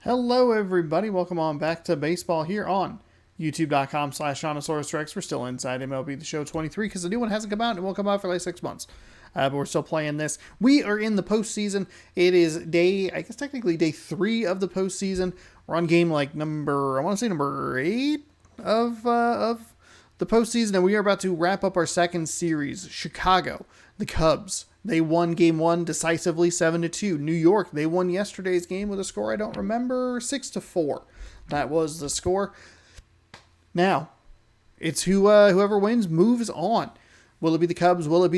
Hello, everybody. Welcome on back to baseball here on youtube.com/Shaunosaurus Rex. We're still inside MLB The Show 23 because the new one hasn't come out and it won't come out for like 6 months. But we're still playing this. We are in the postseason. It is technically day 3 of the postseason. We're on game number 8 of the postseason, and we are about to wrap up our second series. Chicago, the Cubs, they won game 1 decisively 7-2. New York, they won yesterday's game with a score I don't remember, 6-4. That was the score. Now, it's whoever wins moves on. Will it be the Cubs? Will it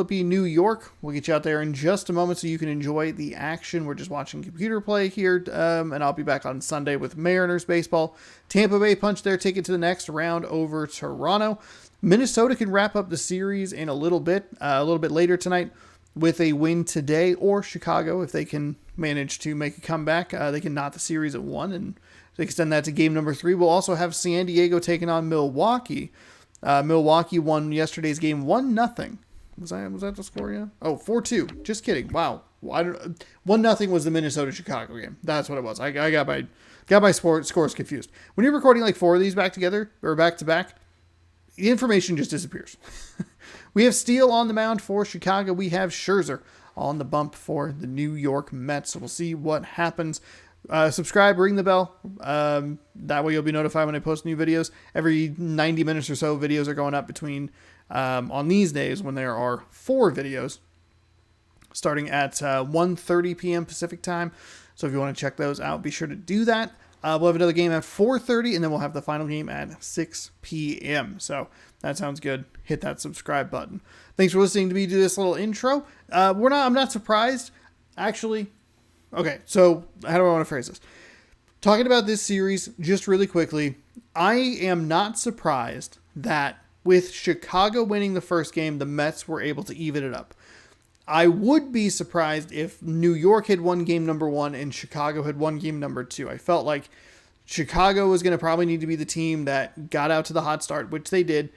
be New York? We'll get you out there in just a moment so you can enjoy the action. We're just watching computer play here, and I'll be back on Sunday with Mariners baseball. Tampa Bay punched their ticket to the next round over Toronto. Minnesota can wrap up the series in a little bit later tonight with a win today, or Chicago, if they can manage to make a comeback, they can knot the series at 1 and extend that to game number 3. We'll also have San Diego taking on Milwaukee. Milwaukee won yesterday's game 1-0. Was that the score? Yeah. Oh, 4-2. Just kidding. Wow. 1-0 was the Minnesota-Chicago game. That's what it was. I got my scores confused. When you're recording like 4 of these back together or back to back, the information just disappears. We have Steele on the mound for Chicago. We have Scherzer on the bump for the New York Mets. So we'll see what happens. Subscribe, ring the bell. That way you'll be notified when I post new videos. Every 90 minutes or so, videos are going up between, on these days when there are 4 videos, starting at 1:30 p.m. Pacific time. So if you want to check those out, be sure to do that. We'll have another game at 4:30, and then we'll have the final game at 6 p.m. So that sounds good. Hit that subscribe button. Thanks for listening to me do this little intro. I'm not surprised, actually. Okay, so how do I want to phrase this? Talking about this series just really quickly, I am not surprised that with Chicago winning the first game, the Mets were able to even it up. I would be surprised if New York had won game number 1 and Chicago had won game number 2. I felt like Chicago was going to probably need to be the team that got out to the hot start, which they did,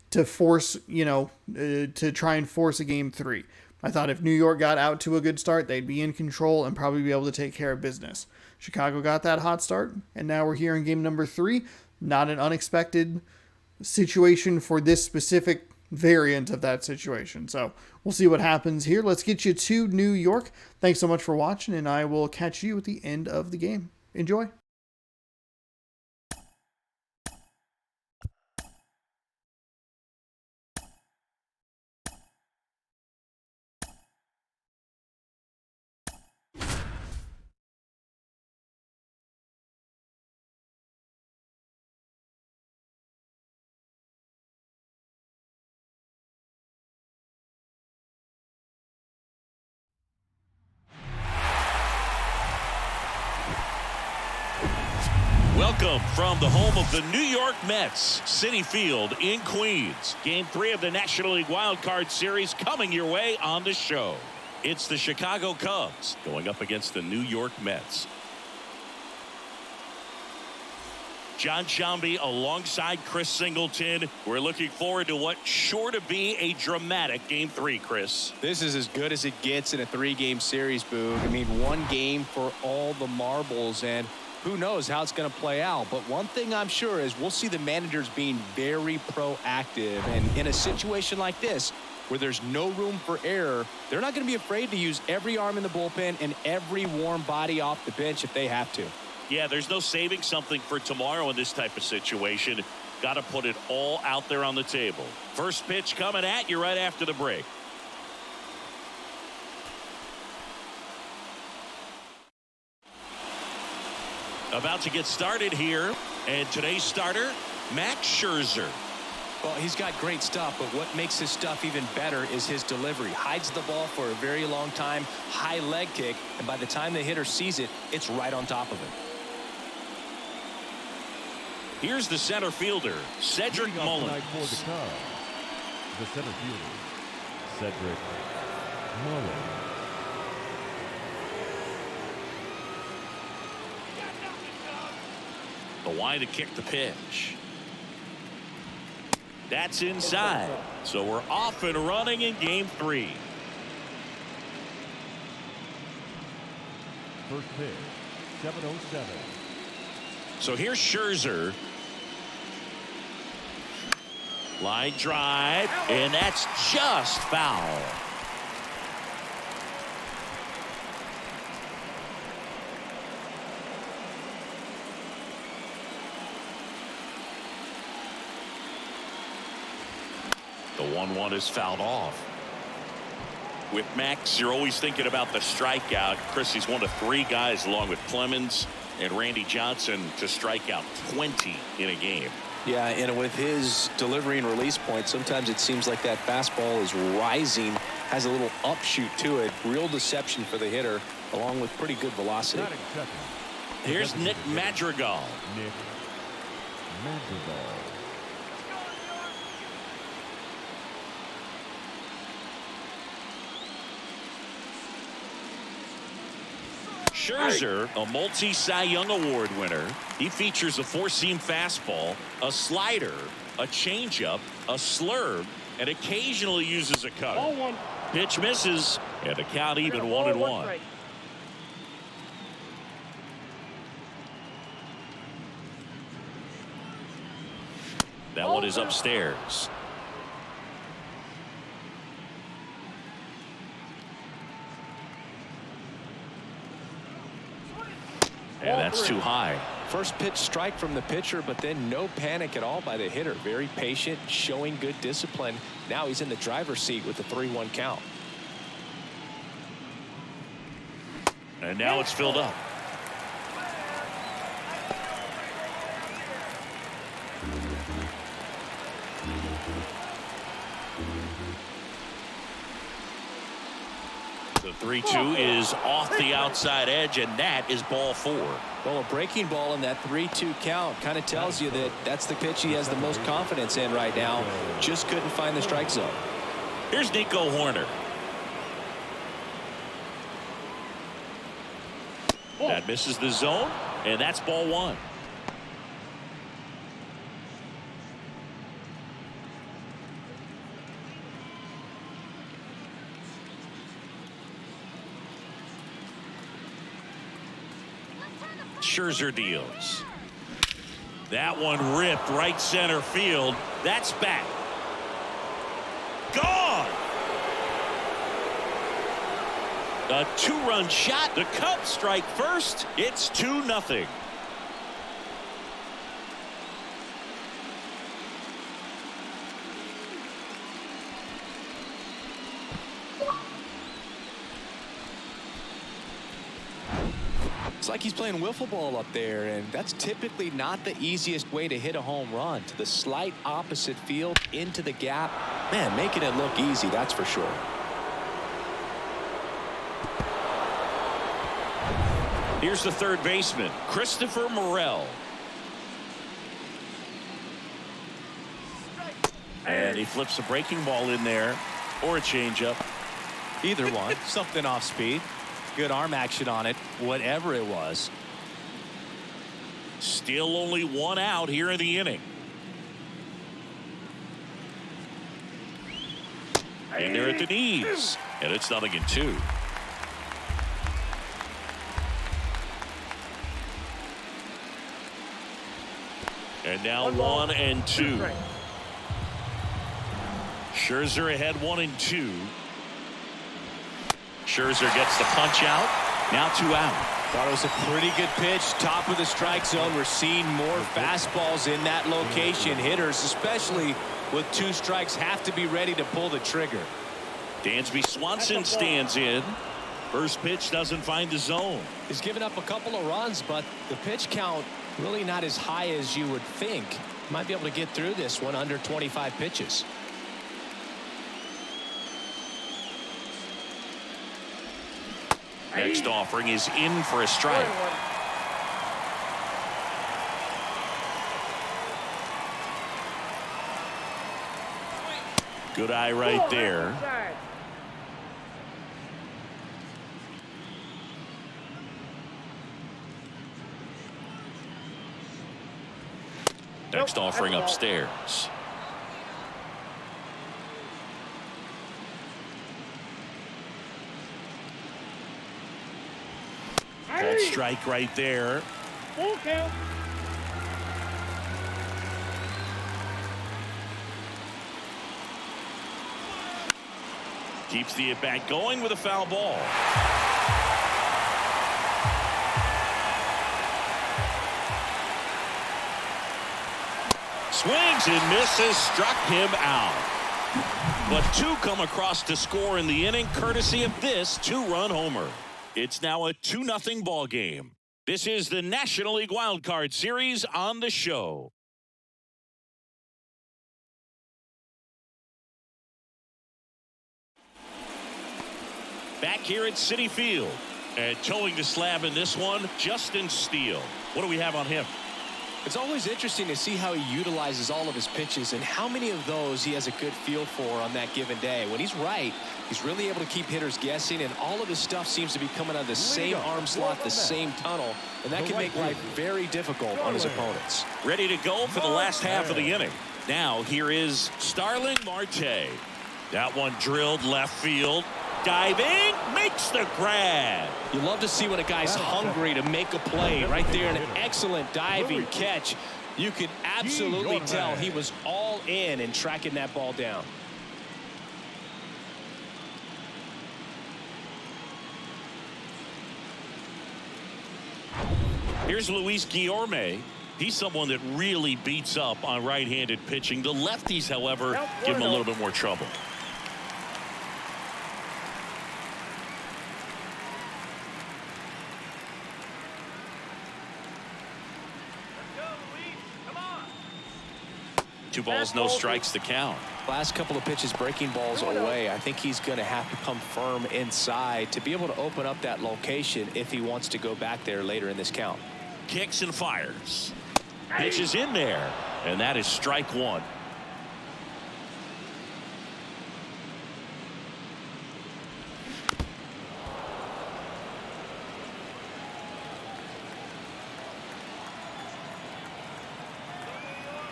to force, to try and force a game 3. I thought if New York got out to a good start, they'd be in control and probably be able to take care of business. Chicago got that hot start, and now we're here in game number 3. Not an unexpected situation for this specific variant of that situation. So we'll see what happens here. Let's get you to New York. Thanks so much for watching, and I will catch you at the end of the game. Enjoy. Welcome from the home of the New York Mets, Citi Field in Queens. Game 3 of the National League Wild Card Series coming your way on the show. It's the Chicago Cubs going up against the New York Mets. John Sciambi alongside Chris Singleton. We're looking forward to what's sure to be a dramatic Game 3, Chris. This is as good as it gets in a 3-game series, Boog. I mean, 1 game for all the marbles, and who knows how it's going to play out. But one thing I'm sure is we'll see the managers being very proactive. And in a situation like this, where there's no room for error, they're not going to be afraid to use every arm in the bullpen and every warm body off the bench if they have to. Yeah, there's no saving something for tomorrow in this type of situation. Got to put it all out there on the table. First pitch coming at you right after the break. About to get started here, and today's starter, Max Scherzer. Well, he's got great stuff, but what makes his stuff even better is his delivery. Hides the ball for a very long time, high leg kick, and by the time the hitter sees it, it's right on top of him. Here's the center fielder, Cedric Mullins. For the Cubs, the center fielder, Cedric Mullins. The wide to kick the pitch. That's inside. So we're off and running in Game 3. First pitch, 707. So here's Scherzer. Line drive, and that's just foul. The 1-1 is fouled off. With Max, you're always thinking about the strikeout. Chris, he's one of 3 guys, along with Clemens and Randy Johnson, to strike out 20 in a game. Yeah, and with his delivery and release point, sometimes it seems like that fastball is rising, has a little upshoot to it. Real deception for the hitter, along with pretty good velocity. Here's Nick Madrigal. Nick Madrigal. Scherzer, a multi-Cy Young Award winner. He features a 4-seam fastball, a slider, a changeup, a slurve, and occasionally uses a cutter. Pitch misses, and the count even 1-1. That one is upstairs. And that's too high. First pitch strike from the pitcher, but then no panic at all by the hitter. Very patient, showing good discipline. Now he's in the driver's seat with the 3-1 count. And now it's filled up. The 3-2 is off the outside edge, and that is ball 4. Well, a breaking ball in that 3-2 count kind of tells you that that's the pitch he has the most confidence in right now. Just couldn't find the strike zone. Here's Nico Horner. That misses the zone, and that's ball 1. Scherzer deals. That one ripped right center field. That's back. Gone. A 2-run shot. The Cubs strike first. It's 2-0. It's like he's playing wiffle ball up there, and that's typically not the easiest way to hit a home run. To the slight opposite field, into the gap. Man, making it look easy, that's for sure. Here's the third baseman, Christopher Morel. And he flips a breaking ball in there, or a changeup. Either one. Something off speed. Good arm action on it, whatever it was. Still only 1 out here in the inning. And they're at the knees, and it's 0-2. And now 1-2. Scherzer ahead 1-2. Scherzer gets the punch out. Now 2 out. Thought it was a pretty good pitch. Top of the strike zone. We're seeing more fastballs in that location. Hitters, especially with 2 strikes, have to be ready to pull the trigger. Dansby Swanson stands in. First pitch doesn't find the zone. He's given up a couple of runs, but the pitch count really not as high as you would think. Might be able to get through this one under 25 pitches. Next offering is in for a strike. Good eye right there. Next offering upstairs. Ball Called strike right there. Full count. Keeps the at-bat going with a foul ball. Swings and misses, struck him out. But two come across to score in the inning, courtesy of this two-run homer. It's now a 2-0 ball game. This is the National League Wild Card Series on the show. Back here at Citi Field. And towing the slab in this one, Justin Steele. What do we have on him? It's always interesting to see how he utilizes all of his pitches and how many of those he has a good feel for on that given day. When he's right, he's really able to keep hitters guessing, and all of his stuff seems to be coming out of the same arm slot, the same tunnel, and that can make life very difficult on his opponents. Ready to go for the last half of the inning. Now here is Starling Marte. That one drilled left field. Diving, makes the grab. You love to see when a guy's hungry to make a play. Right there, an excellent diving catch. You could absolutely tell he was all in tracking that ball down. Here's Luis Guillorme. He's someone that really beats up on right-handed pitching. The lefties, however, give him a little bit more trouble. Two balls, no strikes to count. Last couple of pitches breaking balls away. I think he's going to have to come firm inside to be able to open up that location if he wants to go back there later in this count. Kicks and fires. Pitches in there. And that is strike one.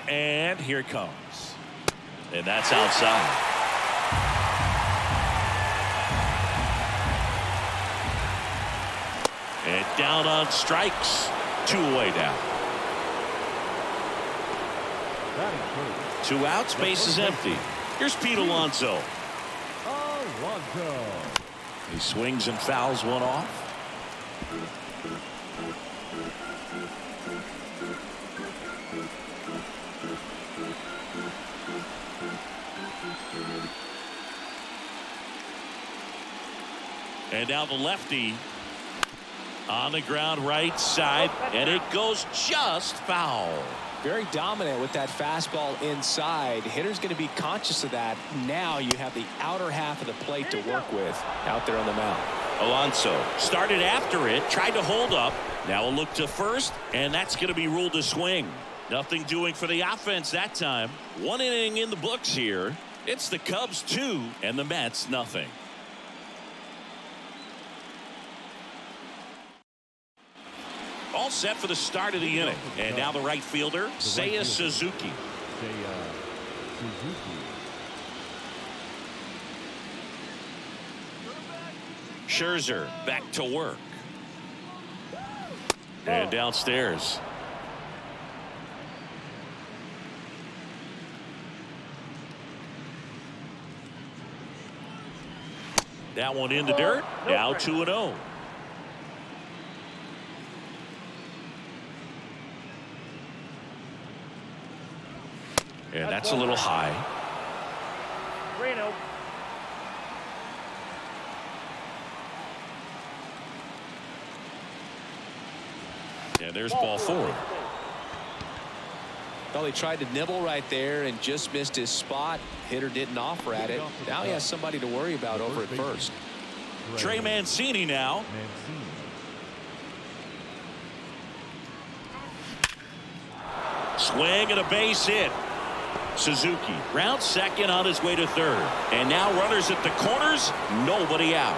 And here it comes. And that's outside. And down on strikes. 2 away now. 2 outs, base is empty. Here's Pete Alonso. He swings and fouls one off. And now the lefty on the ground right side, and it goes just foul. Very dominant with that fastball inside. Hitter's going to be conscious of that. Now you have the outer half of the plate to work with out there on the mound. Alonso started after it, tried to hold up. Now a look to first, and that's going to be ruled a swing. Nothing doing for the offense that time. 1 inning in the books here. It's the Cubs 2 and the Mets nothing. All set for the start of the inning. And now the right fielder, Seiya Suzuki. Scherzer back to work. And downstairs. That one in the dirt. Now 2-0. And that's a little high. And there's ball 4. Well, he tried to nibble right there and just missed his spot. Hitter didn't offer at it. Now he has somebody to worry about over at first. Trey Mancini now. Swing and a base hit. Suzuki round second on his way to third. And now runners at the corners. Nobody out.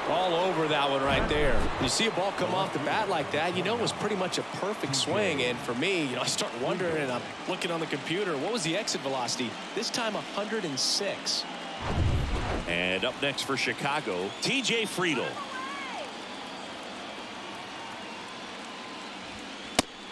All over that one right there. You see a ball come off the bat like that, you know it was pretty much a perfect swing. And for me, I start wondering, and I'm looking on the computer, what was the exit velocity? This time 106. And up next for Chicago, TJ Friedl.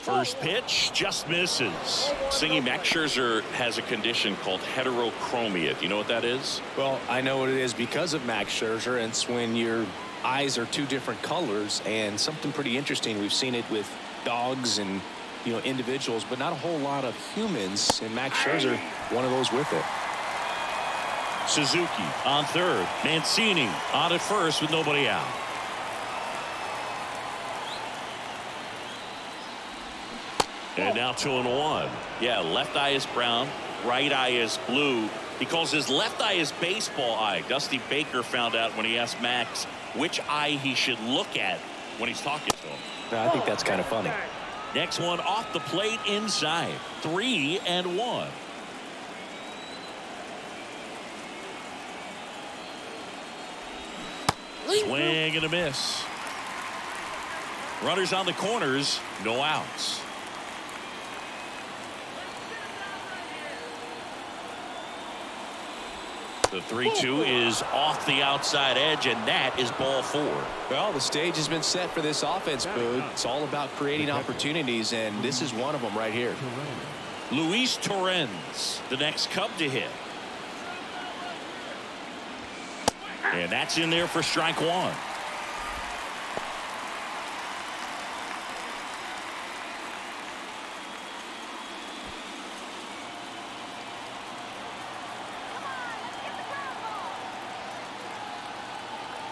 First pitch just misses. Singing Max Scherzer has a condition called heterochromia. Do you know what that is? Well, I know what it is because of Max Scherzer, and it's when your eyes are two different colors, and something pretty interesting. We've seen it with dogs and individuals, but not a whole lot of humans, and Max Scherzer, one of those with it. Suzuki on third. Mancini on at first with nobody out. And now 2-1. Yeah, left eye is brown, right eye is blue. He calls his left eye his baseball eye. Dusty Baker found out when he asked Max which eye he should look at when he's talking to him. I think that's kind of funny. Next one off the plate inside. 3-1. Swing and a miss. Runners on the corners, no outs. The 3-2 is off the outside edge, and that is ball 4. Well, the stage has been set for this offense, Boog. It's all about creating opportunities, and this is one of them right here. Luis Torrens, the next Cub to hit. And that's in there for strike 1.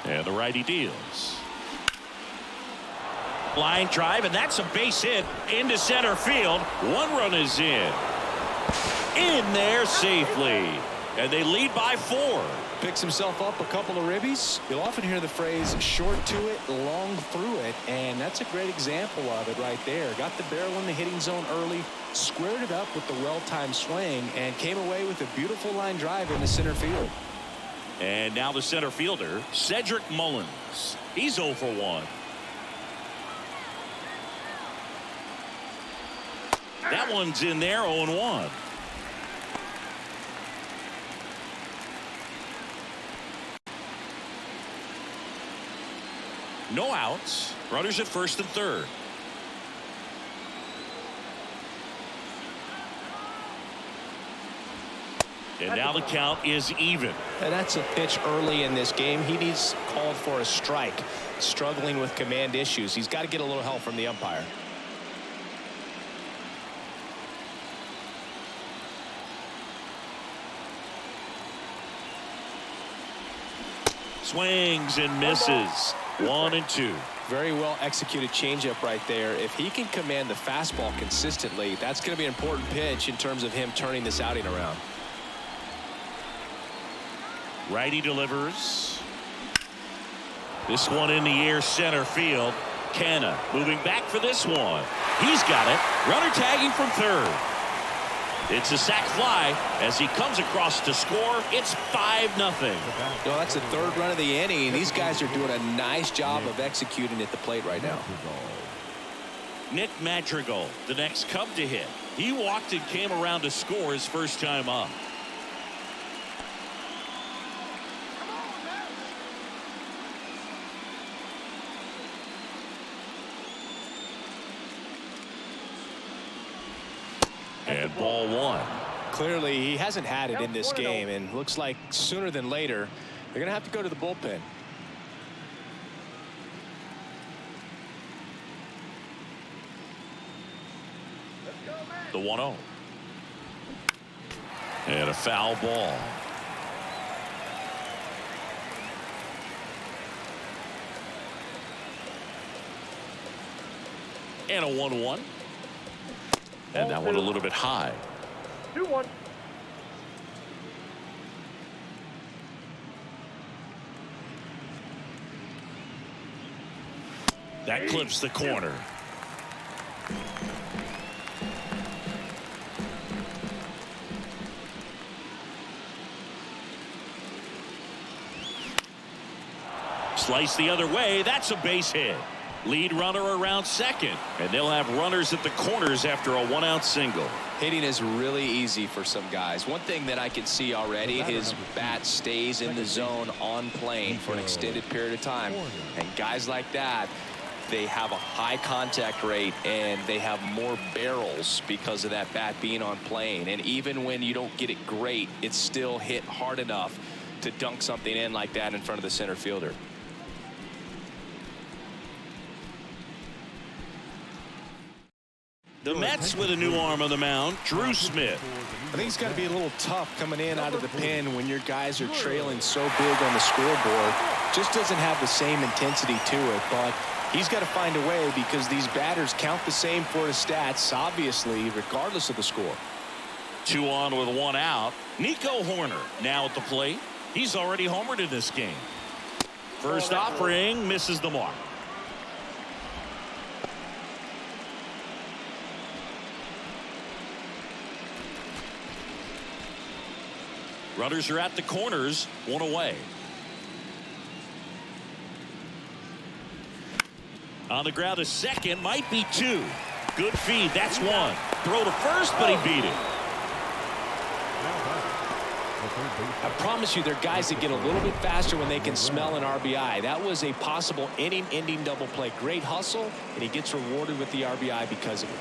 And the righty deals. Line drive, and that's a base hit into center field. One run is in there safely, and they lead by 4. Picks himself up a couple of ribbies. You'll often hear the phrase short to it, long through it, and that's a great example of it right there. Got the barrel in the hitting zone early, squared it up with the well-timed swing, and came away with a beautiful line drive into center field. And now the center fielder, Cedric Mullins. He's 0 for 1. That one's in there, 0-1. No outs. Runners at first and third. And now the count is even. And that's a pitch early in this game. He needs called for a strike. Struggling with command issues. He's got to get a little help from the umpire. Swings and misses. 1-2. Very well executed changeup right there. If he can command the fastball consistently, that's going to be an important pitch in terms of him turning this outing around. Righty delivers. This one in the air, center field. Canna moving back for this one. He's got it. Runner tagging from third. It's a sac fly as he comes across to score. It's 5-0. Well, that's the third run of the inning. These guys are doing a nice job of executing at the plate right now. Nick Madrigal, the next Cub to hit. He walked and came around to score his first time up. And ball 1. Clearly, he hasn't had it in this game, and looks like sooner than later, they're going to have to go to the bullpen. The 1-0. And a foul ball. And a 1-1. And that one a little bit high. 2-1. That clips the corner. Slice the other way. That's a base hit. Lead runner around second, and they'll have runners at the corners after a 1-out single. Hitting is really easy for some guys. One thing that I can see already, his bat stays in the zone on plane for an extended period of time. And guys like that, they have a high contact rate and they have more barrels because of that bat being on plane. And even when you don't get it great, it's still hit hard enough to dunk something in like that in front of the center fielder. The Mets with a new arm on the mound, Drew Smith. I think it's got to be a little tough coming in out of the pen when your guys are trailing so big on the scoreboard. Just doesn't have the same intensity to it, but he's got to find a way because these batters count the same for his stats, obviously, regardless of the score. 2 on with 1 out. Nico Horner now at the plate. He's already homered in this game. First offering misses the mark. Runners are at the corners, 1 away. On the ground, a second, might be 2. Good feed, that's 1. Throw to first, but he beat it. I promise you, they're guys that get a little bit faster when they can smell an RBI. That was a possible inning-ending double play. Great hustle, and he gets rewarded with the RBI because of it.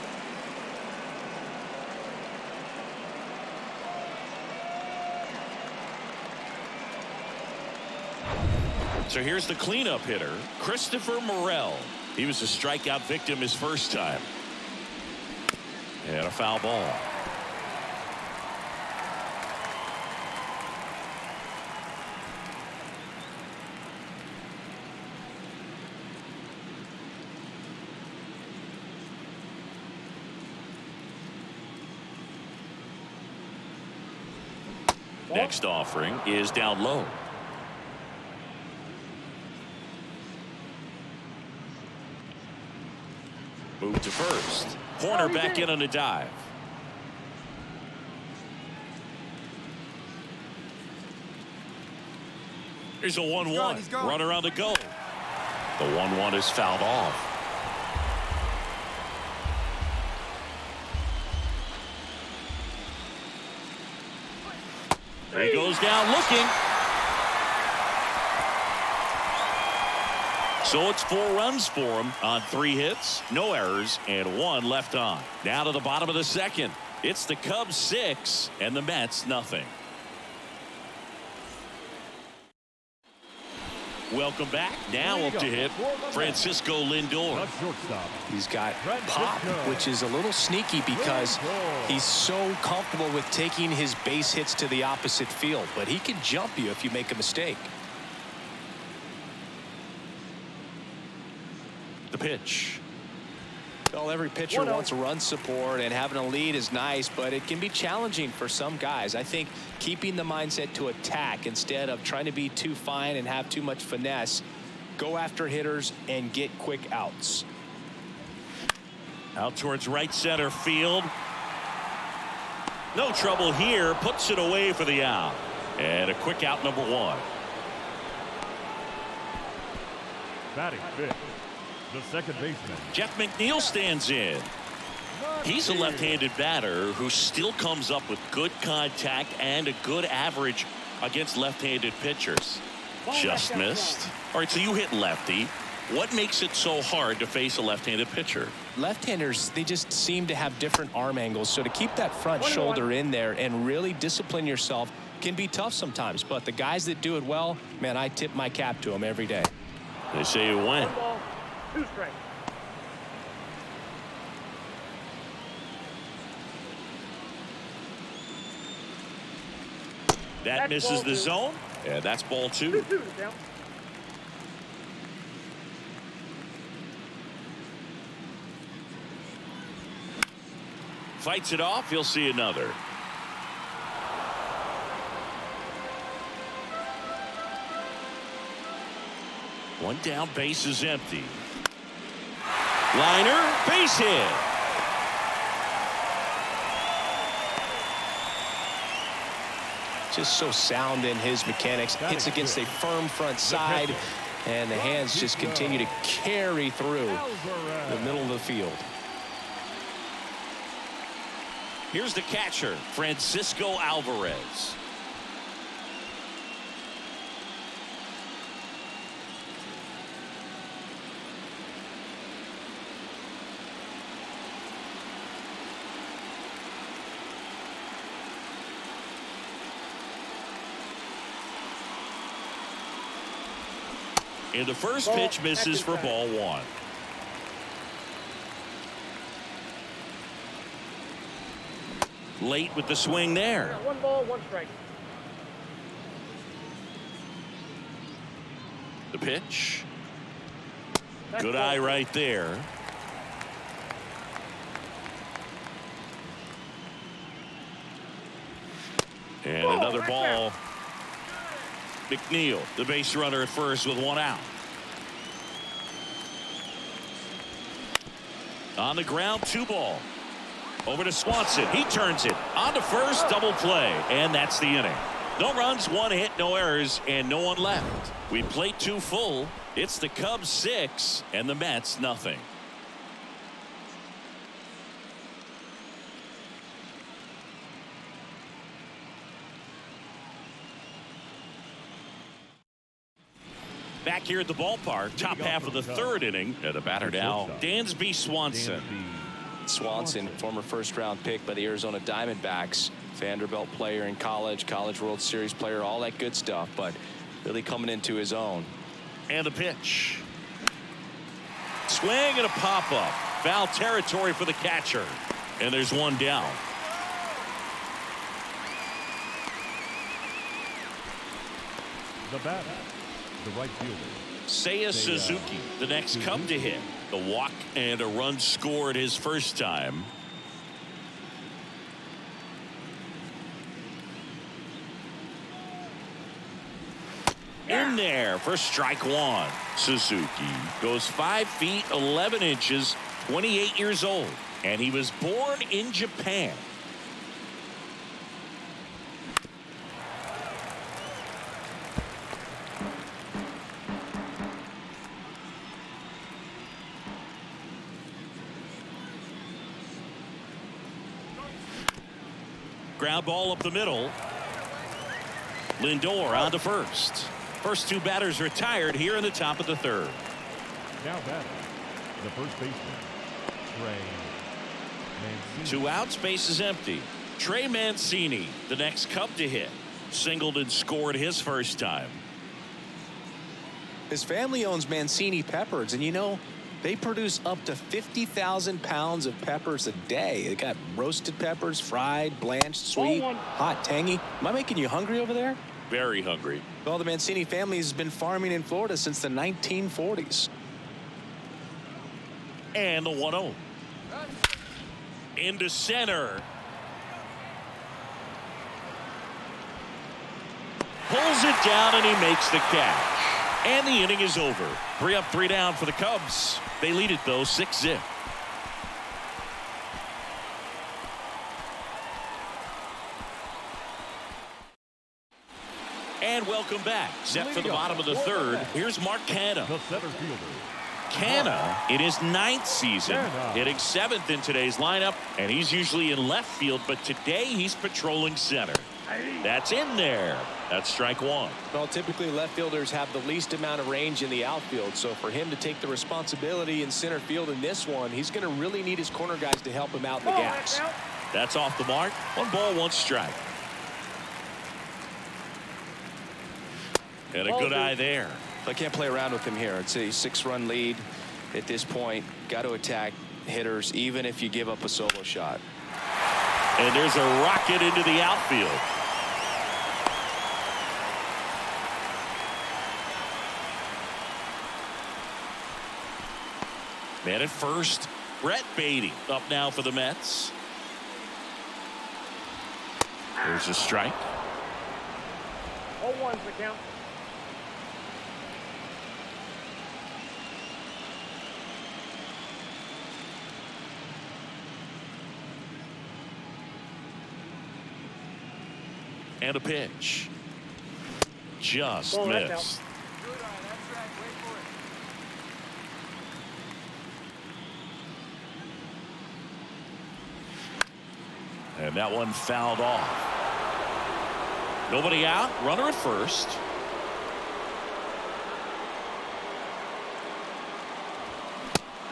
So here's the cleanup hitter, Christopher Morel. He was a strikeout victim his first time. And a foul ball. Next offering is down low. Move to first. Horner back in on a dive. Here's a 1-1. Runner on the go. The 1-1 is fouled off. He goes down looking. So it's 4 runs for him on 3 hits, no errors, and 1 left on. Now to the bottom of the second. It's the Cubs 6 and the Mets nothing. Welcome back. Now up to hit Francisco Lindor. He's got pop, which is a little sneaky because he's so comfortable with taking his base hits to the opposite field, but he can jump you if you make a mistake. The pitch. Well, every pitcher wants run support, and having a lead is nice, but it can be challenging for some guys. I think keeping the mindset to attack instead of trying to be too fine and have too much finesse, go after hitters and get quick outs. Out towards right center field. No trouble here. Puts it away for the out. And a quick out, number 1. Batting fifth, the second baseman, Jeff McNeil stands in. He's a left-handed batter who still comes up with good contact and a good average against left-handed pitchers. Just missed. All right, so you hit lefty. What makes it so hard to face a left-handed pitcher? Left-handers, they just seem to have different arm angles, so to keep that front shoulder in there and really discipline yourself can be tough sometimes. But the guys that do it well, man, I tip my cap to them every day. They say you win. 2 strikes. That misses the zone. Yeah, that's ball 2. 2-2 down. Fights it off. You'll see another. One down, base is empty. Liner, base hit. Just so sound in his mechanics. Hits against a firm front side, and the hands just continue to carry through the middle of the field. Here's the catcher, Francisco Alvarez. And the first pitch misses for ball one. Late with the swing there. 1 ball, 1 strike. The pitch. Good eye right there. And another ball. McNeil, the base runner at first with 1 out. On the ground, 2 ball. Over to Swanson. He turns it on to first, double play, and that's the inning. No runs, 1 hit, no errors, and no one left. We played 2 full. It's the Cubs 6 and the Mets nothing. Back here at the ballpark, top half of the 3rd inning. And the batter now, Dansby Swanson. Swanson, former first-round pick by the Arizona Diamondbacks. Vanderbilt player in college, College World Series player, all that good stuff, but really coming into his own. And the pitch. Swing and a pop-up. Foul territory for the catcher. And there's 1 down. The batter, the right fielder. Seiya Suzuki, the next Cub to hit. The walk and a run scored his first time. In there for strike 1. Suzuki goes 5 feet 11 inches, 28 years old, and he was born in Japan. Ground ball up the middle. Lindor on to first. First 2 batters retired here in the top of the 3rd. Now batting, the first baseman, Trey Mancini. 2 outs, base is empty. Trey Mancini, the next Cub to hit. Singled and scored his first time. His family owns Mancini Peppers, and you know, they produce up to 50,000 pounds of peppers a day. They got roasted peppers, fried, blanched, sweet, hot, tangy. Am I making you hungry over there? Very hungry. Well, the Mancini family has been farming in Florida since the 1940s. And the 1-0. Into center. Pulls it down and he makes the catch. And the inning is over. 3 up, 3 down for the Cubs. They lead it though 6-0. And welcome back. Set for the bottom of the 3rd. Here's Mark Canha. The center fielder. Canha in his 9th season, hitting 7th in today's lineup, and he's usually in left field, but today he's patrolling center. That's in there. That's strike 1. Well, typically left fielders have the least amount of range in the outfield, so for him to take the responsibility in center field in this one, he's going to really need his corner guys to help him out in the gaps. That's off the mark. 1 ball, 1 strike. And a good eye there. I can't play around with him here. It's a 6-run lead at this point. Got to attack hitters, even if you give up a solo shot. And there's a rocket into the outfield. Man at first, Brett Beatty up now for the Mets. There's a strike. 0-1's the count. And a pitch. Just missed. And that one fouled off. Nobody out. Runner at first.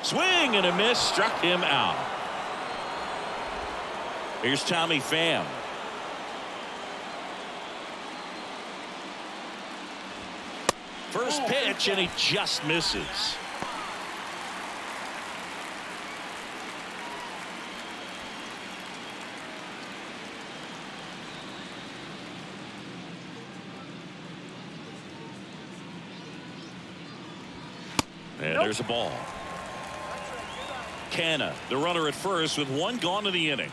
Swing and a miss. Struck him out. Here's Tommy Pham. First pitch, and he just misses. And there's a ball. Canna, the runner at first with one gone in the inning.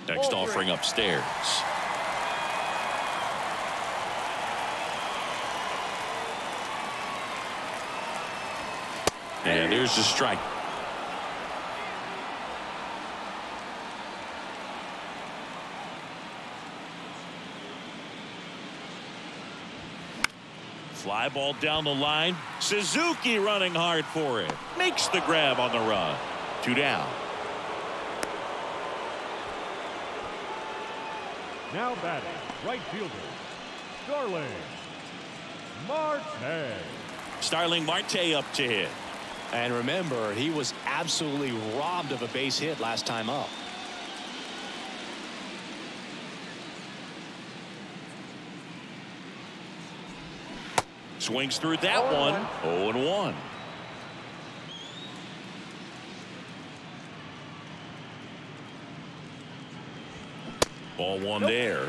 Next offering upstairs. And there's the strike. Fly ball down the line. Suzuki running hard for it. Makes the grab on the run. 2 down. Now batting, right fielder, Starling Marte. Starling Marte up to hit. And remember, he was absolutely robbed of a base hit last time up. Swings through that one. 0-1. Ball one there.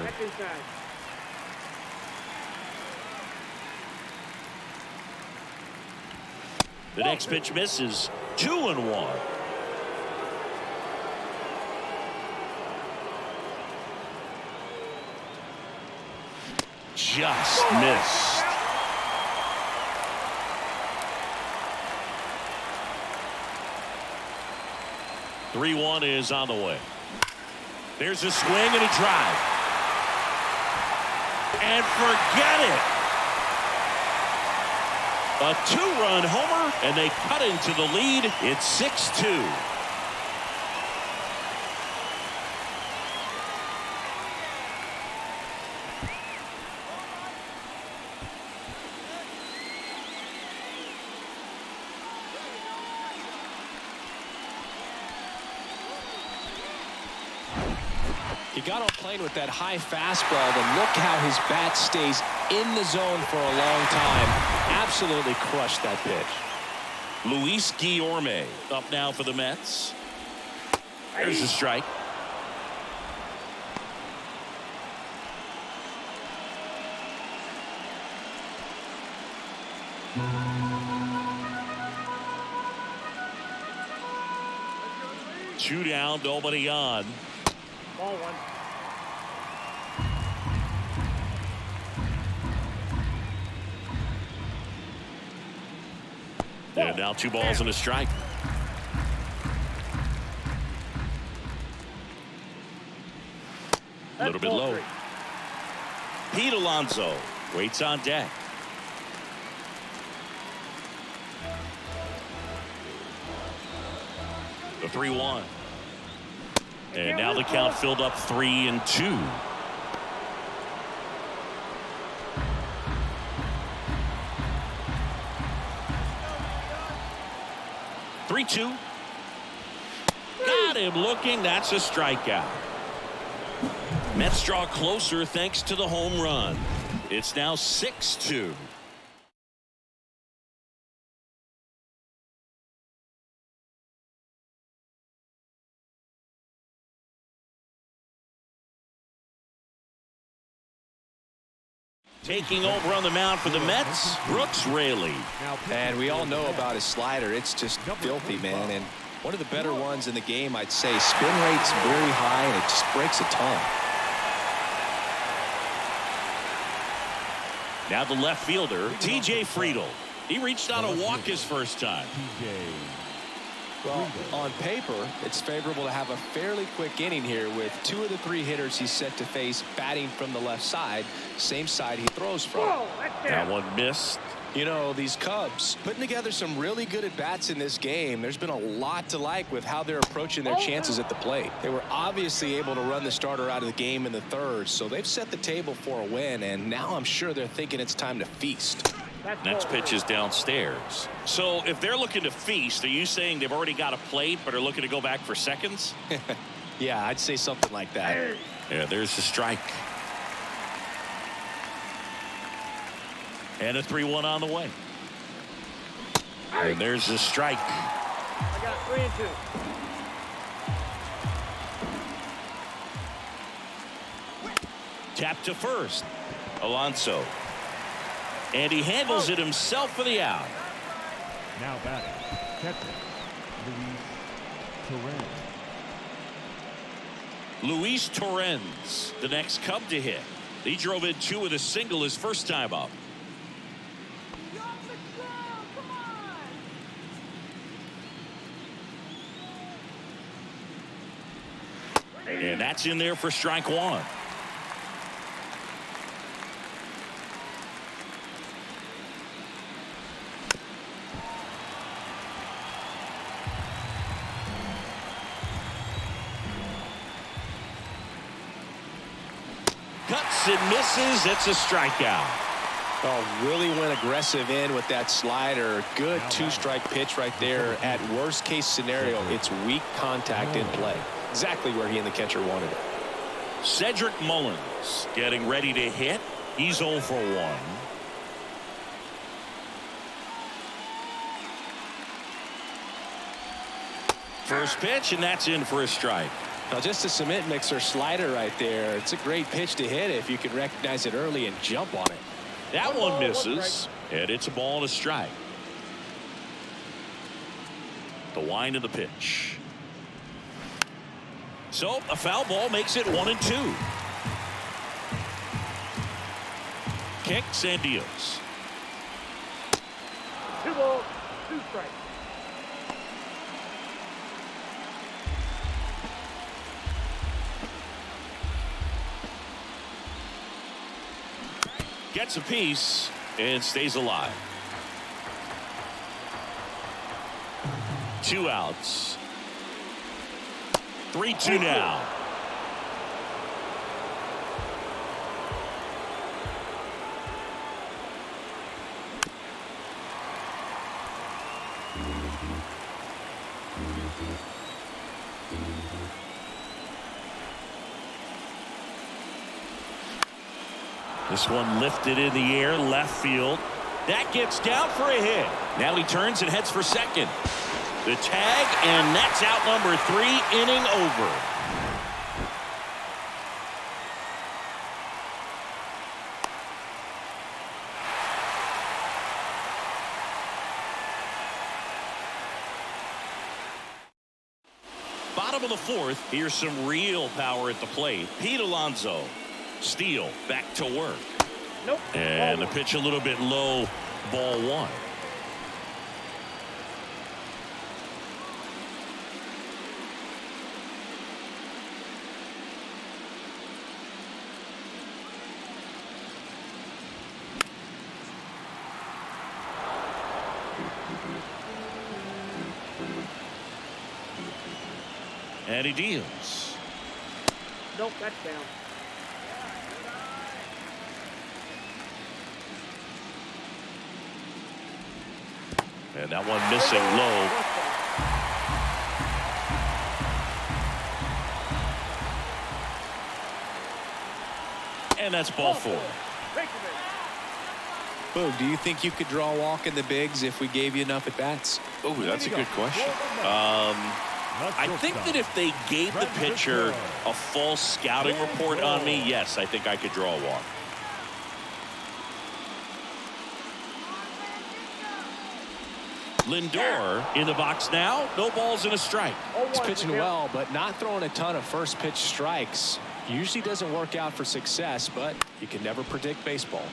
The next pitch misses. 2-1. Just missed. Three-1 is on the way. There's a swing and a drive. And forget it. A 2-run homer, and they cut into the lead. It's 6-2. He got on plane with that high fastball, and look how his bat stays in the zone for a long time. Absolutely crushed that pitch. Luis Guillorme up now for the Mets. There's a strike. Two down, nobody on. Ball one. And now 2 balls and a strike. A little bit low. Pete Alonso waits on deck. The 3-1. And now the count filled up 3-2. Got him looking. That's a strikeout. Mets draw closer thanks to the home run. It's now 6-2. Taking over on the mound for the Mets, Brooks Raley. And we all know about his slider. It's just filthy, man. And one of the better ones in the game, I'd say. Spin rate's very high, and it just breaks a ton. Now the left fielder, T.J. Friedl. He reached out a walk his first time. Well, on paper, it's favorable to have a fairly quick inning here with 2 of the 3 hitters he's set to face batting from the left side, same side he throws from. That one missed. You know, these Cubs putting together some really good at-bats in this game. There's been a lot to like with how they're approaching their chances at the plate. They were obviously able to run the starter out of the game in the 3rd, so they've set the table for a win, and now I'm sure they're thinking it's time to feast. Next pitch is downstairs. So if they're looking to feast, are you saying they've already got a plate but are looking to go back for seconds? Yeah, I'd say something like that. Yeah, there's the strike. And a 3-1 on the way. And there's the strike. I got 3 and 2. Tap to first. Alonso. And he handles it himself for the out. Now batting, catcher, Luis Luis Torrens. Torrens, the next Cub to hit. He drove in 2 with a single his first time up. And that's in there for strike 1. Cuts and misses. It's a strikeout. Oh, really went aggressive in with that slider. Good 2-strike pitch right there. At worst case scenario, it's weak contact in play. Exactly where he and the catcher wanted it. Cedric Mullins getting ready to hit. He's 0 for 1. First pitch, and that's in for a strike. Now, just a cement mixer slider right there. It's a great pitch to hit if you can recognize it early and jump on it. That one misses, and it's a ball and a strike. The wind of the pitch. So a foul ball makes it 1 and 2. Kicks and deals. 2 balls, 2 strikes. Gets a piece and stays alive. 2 outs. 3-2 now. This one lifted in the air, left field. That gets down for a hit. Now he turns and heads for second. The tag, and that's out number 3, inning over. Bottom of the 4th, here's some real power at the plate. Pete Alonso. Steele back to work. Nope. And the pitch a little bit low, ball 1. And he deals. Nope, that's down. And that one missing low. And that's ball 4. Boo, do you think you could draw a walk in the bigs if we gave you enough at bats? Oh, that's a good question. I think that if they gave the pitcher a false scouting report on me, yes, I think I could draw a walk. Lindor in the box now. No balls and a strike. He's pitching well, but not throwing a ton of first pitch strikes. Usually doesn't work out for success, but you can never predict baseball.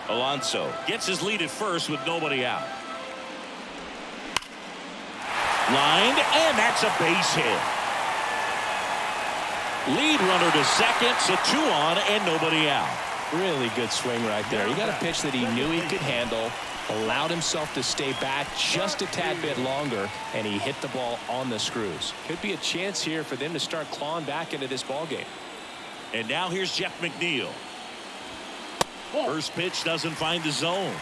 Alonso gets his lead at first with nobody out. Lined, and that's a base hit. Lead runner to second, so 2 on and nobody out. Really good swing right there. He got a pitch that he knew he could handle, allowed himself to stay back just a tad bit longer, and he hit the ball on the screws. Could be a chance here for them to start clawing back into this ball game. And now here's Jeff McNeil. First pitch doesn't find the zone.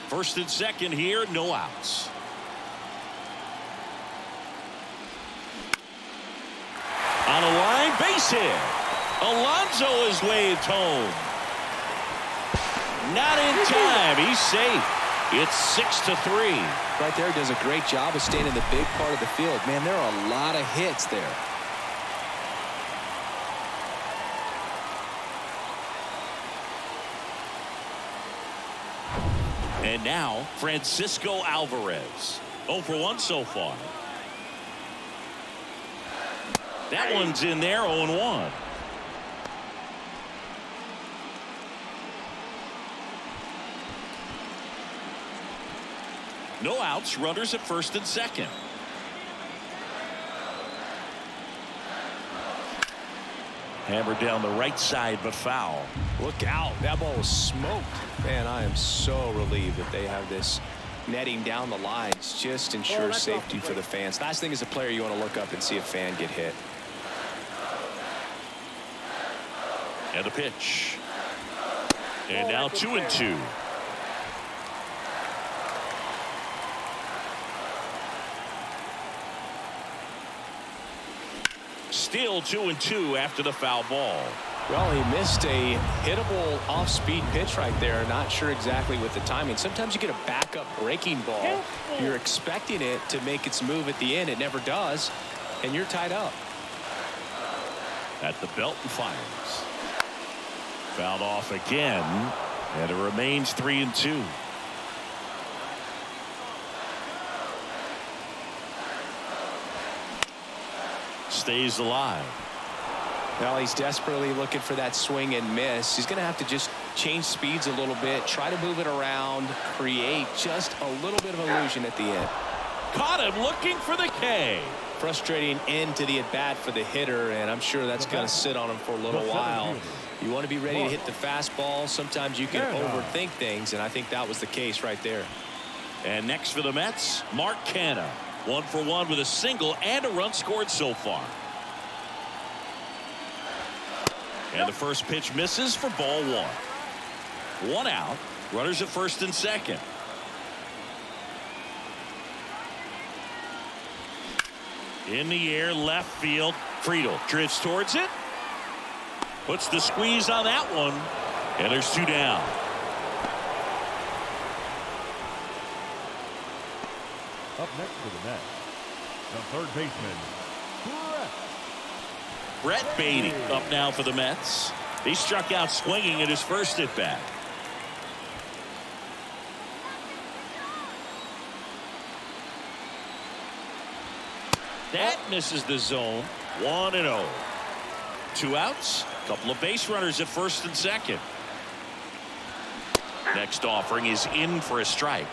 First and second here, no outs. base hit. Alonso is waved home. Not in time. He's safe. It's 6-3. Right there, does a great job of staying in the big part of the field. Man, there are a lot of hits there. And now, Francisco Alvarez. 0 for 1 so far. That one's in there, 0-1. No outs, runners at first and second. Hammered down the right side, but foul. Look out. That ball was smoked. Man, I am so relieved that they have this netting down the lines. Just ensures safety for the fans. Last thing as a player, you want to look up and see a fan get hit. And a pitch. And now 2-2. Still 2-2 after the foul ball. Well, he missed a hittable off-speed pitch right there. Not sure exactly with the timing. Sometimes you get a backup breaking ball. You're expecting it to make its move at the end. It never does, and you're tied up. At the belt and fires. Fouled off again, and it remains 3-2. Stays alive. Well, he's desperately looking for that swing and miss. He's going to have to just change speeds a little bit, try to move it around, create just a little bit of illusion at the end. Caught him looking for the K. Frustrating end to the at-bat for the hitter, and I'm sure that's going to sit on him for a little while. You want to be ready to hit the fastball. Sometimes you can overthink things, and I think that was the case right there. And next for the Mets, Mark Canha. 1 for 1 with a single and a run scored so far. And the first pitch misses for ball 1. 1 out. Runners at first and second. In the air, left field. Friedel drifts towards it. Puts the squeeze on that one. And there's 2 down. Up next for the Mets, the third baseman, Brett Beatty up now for the Mets. He struck out swinging at his first at bat. That misses the zone. 1-0. 2 outs. Couple of base runners at first and second. Next offering is in for a strike.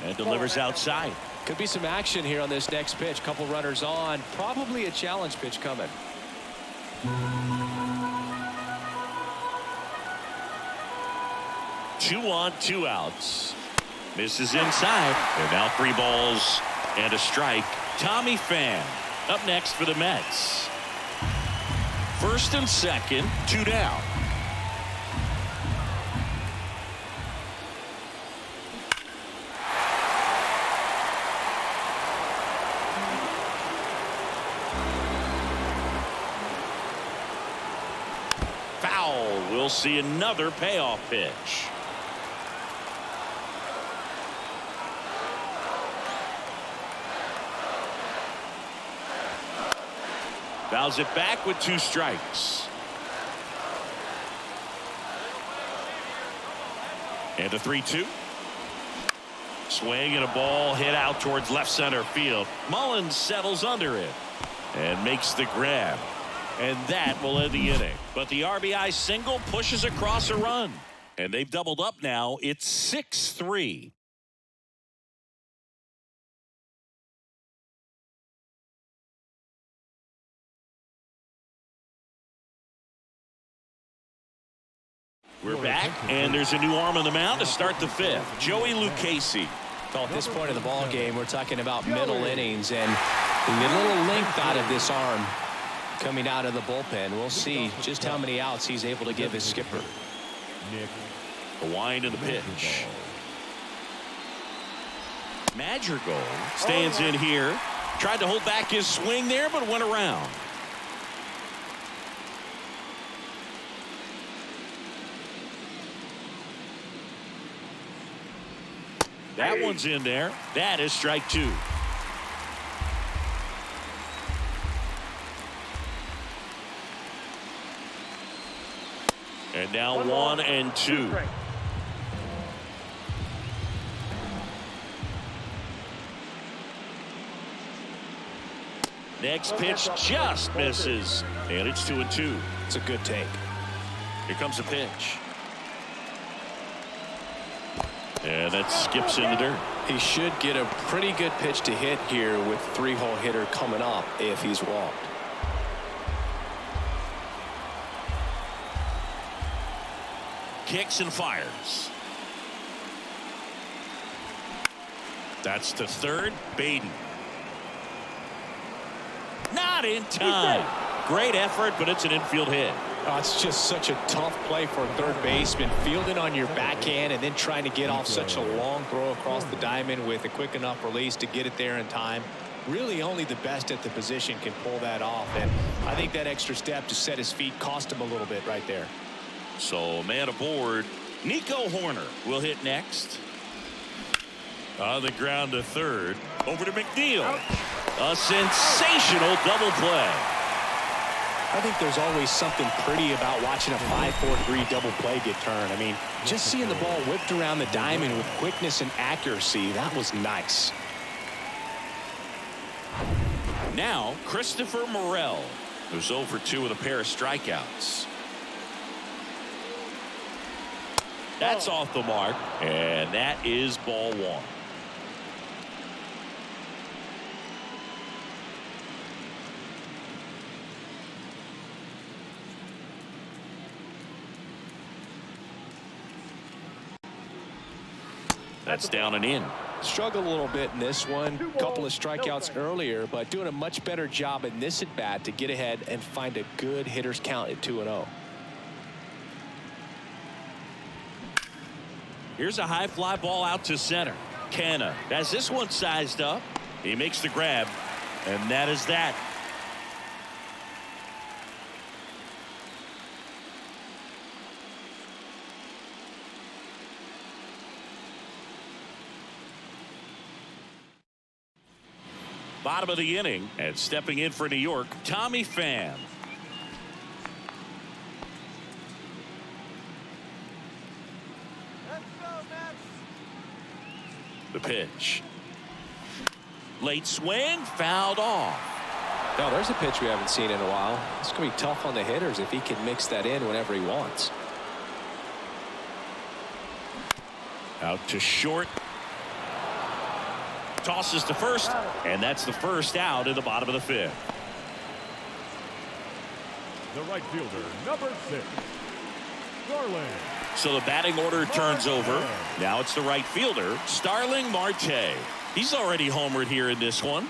And delivers outside. Could be some action here on this next pitch. Couple runners on. Probably a challenge pitch coming. 2 on, 2 outs. Misses inside. And now 3 balls and a strike. Tommy Pham up next for the Mets. First and second, 2 down. Foul. We'll see another payoff pitch. Fouls it back with 2 strikes. And a 3-2. Swing and a ball hit out towards left center field. Mullins settles under it and makes the grab. And that will end the inning. But the RBI single pushes across a run. And they've doubled up now. It's 6-3. We're back, and there's a new arm on the mound to start the 5th. Joey Lucchesi. Well, at this point of the ball game, we're talking about middle innings, and a little length out of this arm coming out of the bullpen. We'll see just how many outs he's able to give his skipper. A wind and a pitch. Madrigal stands in here. Tried to hold back his swing there, but went around. That one's in there. That is strike 2. And now 1-2. Next pitch just misses. And it's 2-2. It's a good take. Here comes a pitch. And that skips in the dirt. He should get a pretty good pitch to hit here with 3-hole hitter coming up if he's walked. Kicks and fires. That's to third. Baden. Not in time. Great effort, but it's an infield hit. Oh, it's just such a tough play for a third baseman. Fielding on your backhand and then trying to get off such a long throw across the diamond with a quick enough release to get it there in time. Really only the best at the position can pull that off. And I think that extra step to set his feet cost him a little bit right there. So man aboard. Nico Horner will hit next. On the ground to third. Over to McNeil. A sensational double play. I think there's always something pretty about watching a 5-4-3 double play get turned. I mean, just seeing the ball whipped around the diamond with quickness and accuracy, that was nice. Now, Christopher Morel, who's 0 for 2 with a pair of strikeouts. That's off the mark, and that is ball 1. That's down and in. Struggled a little bit in this one. Couple of strikeouts earlier, but doing a much better job in this at bat to get ahead and find a good hitter's count at 2-0. Here's a high fly ball out to center. Canna has this one sized up. He makes the grab, and that is that. Bottom of the inning, and stepping in for New York, Tommy Pham. The pitch. Late swing, fouled off. Now there's a pitch we haven't seen in a while. It's going to be tough on the hitters if he can mix that in whenever he wants. Out to short. Tosses to first, and that's the first out in the bottom of the 5th. The right fielder, number 6, Starling. So the batting order turns over. Now it's the right fielder, Starling Marte. He's already homered here in this one.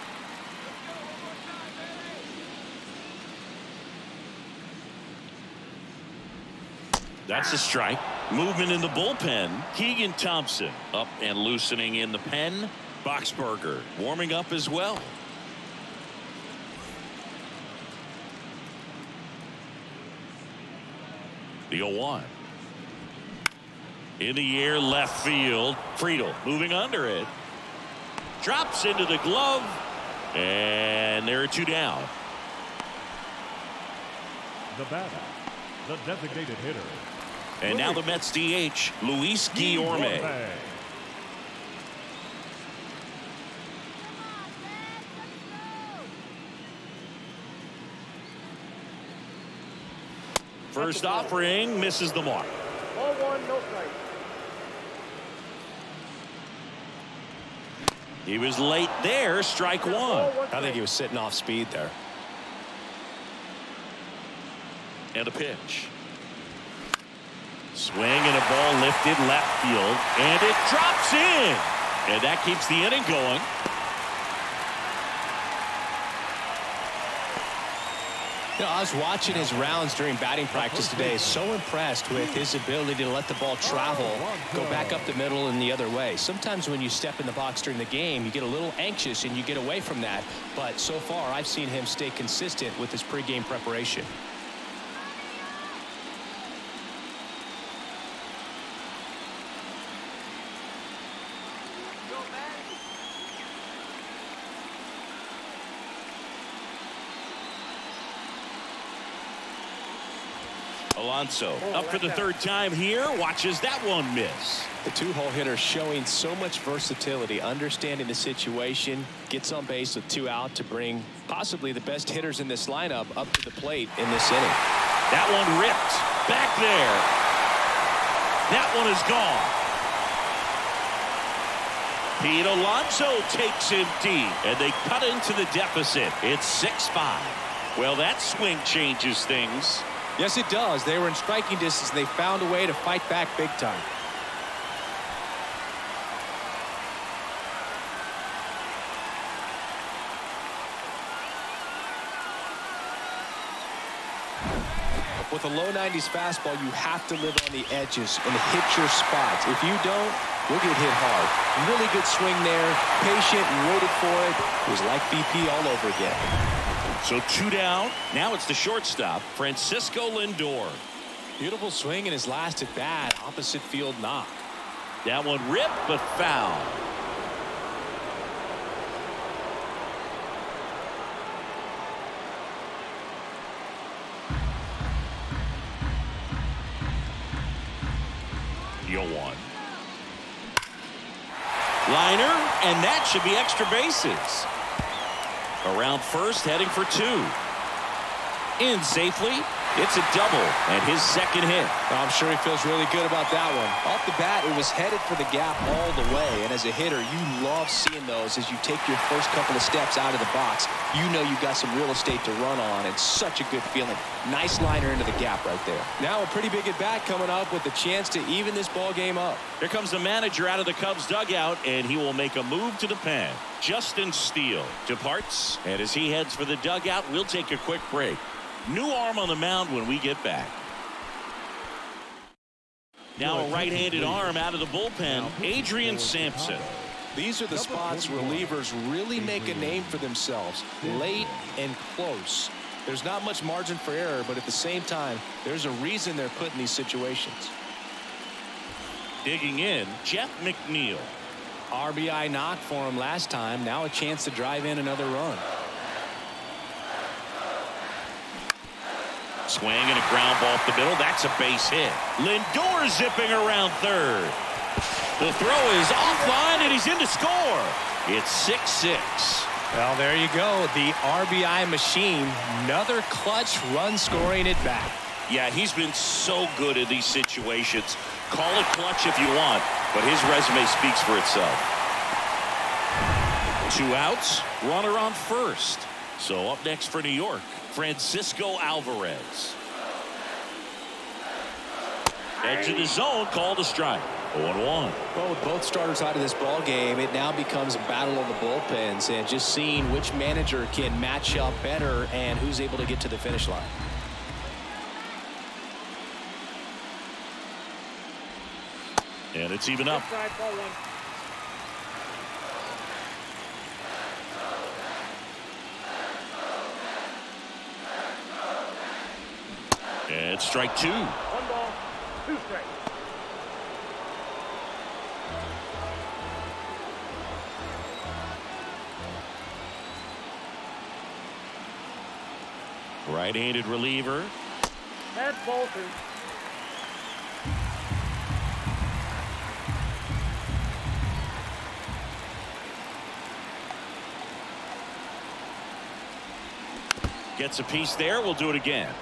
That's a strike. Movement in the bullpen. Keegan Thompson up and loosening in the pen. Boxberger warming up as well. The 0-1. In the air, left field. Friedel moving under it. Drops into the glove. And there are 2 down. The batter, the designated hitter. And now the Mets DH, Luis Guillorme. First offering misses the mark. Ball 1, no strike. He was late there, strike 1. I think he was sitting off speed there. And a pitch. Swing and a ball lifted left field, and it drops in. And that keeps the inning going. You know, I was watching his rounds during batting practice today. So impressed with his ability to let the ball travel, go back up the middle and the other way. Sometimes when you step in the box during the game, you get a little anxious and you get away from that. But so far, I've seen him stay consistent with his pregame preparation. Alonso up for the third time here, watches that one miss. The two-hole hitter showing so much versatility, understanding the situation, gets on base with 2 out to bring possibly the best hitters in this lineup up to the plate in this inning. That one ripped back there. That one is gone. Pete Alonso takes him deep, and they cut into the deficit. It's 6-5. Well, that swing changes things. Yes, it does. They were in striking distance. They found a way to fight back big time. With a low 90s fastball, you have to live on the edges and hit your spots. If you don't, you'll get hit hard. Really good swing there. Patient and waited for it. It was like BP all over again. So 2 down. Now it's the shortstop, Francisco Lindor. Beautiful swing in his last at bat. Opposite field knock. That one ripped but foul. You'll one. Liner, and that should be extra bases. Around first, heading for 2. In safely. It's a double and his second hit. I'm sure he feels really good about that one. Off the bat, it was headed for the gap all the way. And as a hitter, you love seeing those as you take your first couple of steps out of the box. You know you've got some real estate to run on. It's such a good feeling. Nice liner into the gap right there. Now a pretty big at bat coming up with the chance to even this ball game up. Here comes the manager out of the Cubs dugout, and he will make a move to the pen. Justin Steele departs, and as he heads for the dugout, we'll take a quick break. New arm on the mound when we get back. Now a right-handed arm out of the bullpen, Adrian Sampson. These are the spots relievers really make a name for themselves. Late and close. There's not much margin for error, but at the same time, there's a reason they're put in these situations. Digging in, Jeff McNeil. RBI knock for him last time. Now a chance to drive in another run. Swing and a ground ball up the middle. That's a base hit. Lindor zipping around third. The throw is offline, and he's in to score. It's 6-6. Well, there you go. The RBI machine. Another clutch run scoring at bat. Yeah, he's been so good in these situations. Call it clutch if you want, but his resume speaks for itself. 2 outs, runner on first. So up next for New York, Francisco Alvarez. Edge of the zone, called a strike. 0-1. Well, with both starters out of this ball game, it now becomes a battle of the bullpens and just seeing which manager can match up better and who's able to get to the finish line. And it's even up. Side, ball 1. And strike 2. 1 ball, 2 strikes. Right-handed reliever. That's Bolton. Gets a piece there. We'll do it again.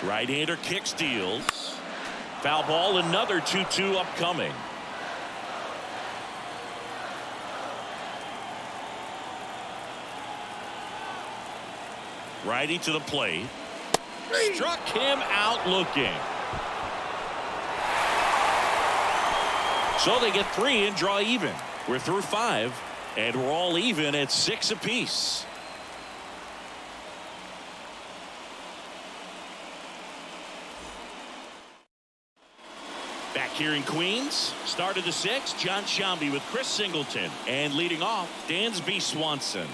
Right-hander kick steals. Foul ball, another 2-2 upcoming. Righty to the plate. Struck him out looking. So they get 3 and draw even. We're through 5, and we're all even at 6 apiece. Back here in Queens, start of the 6th, John Shambi with Chris Singleton, and leading off, Dansby Swanson.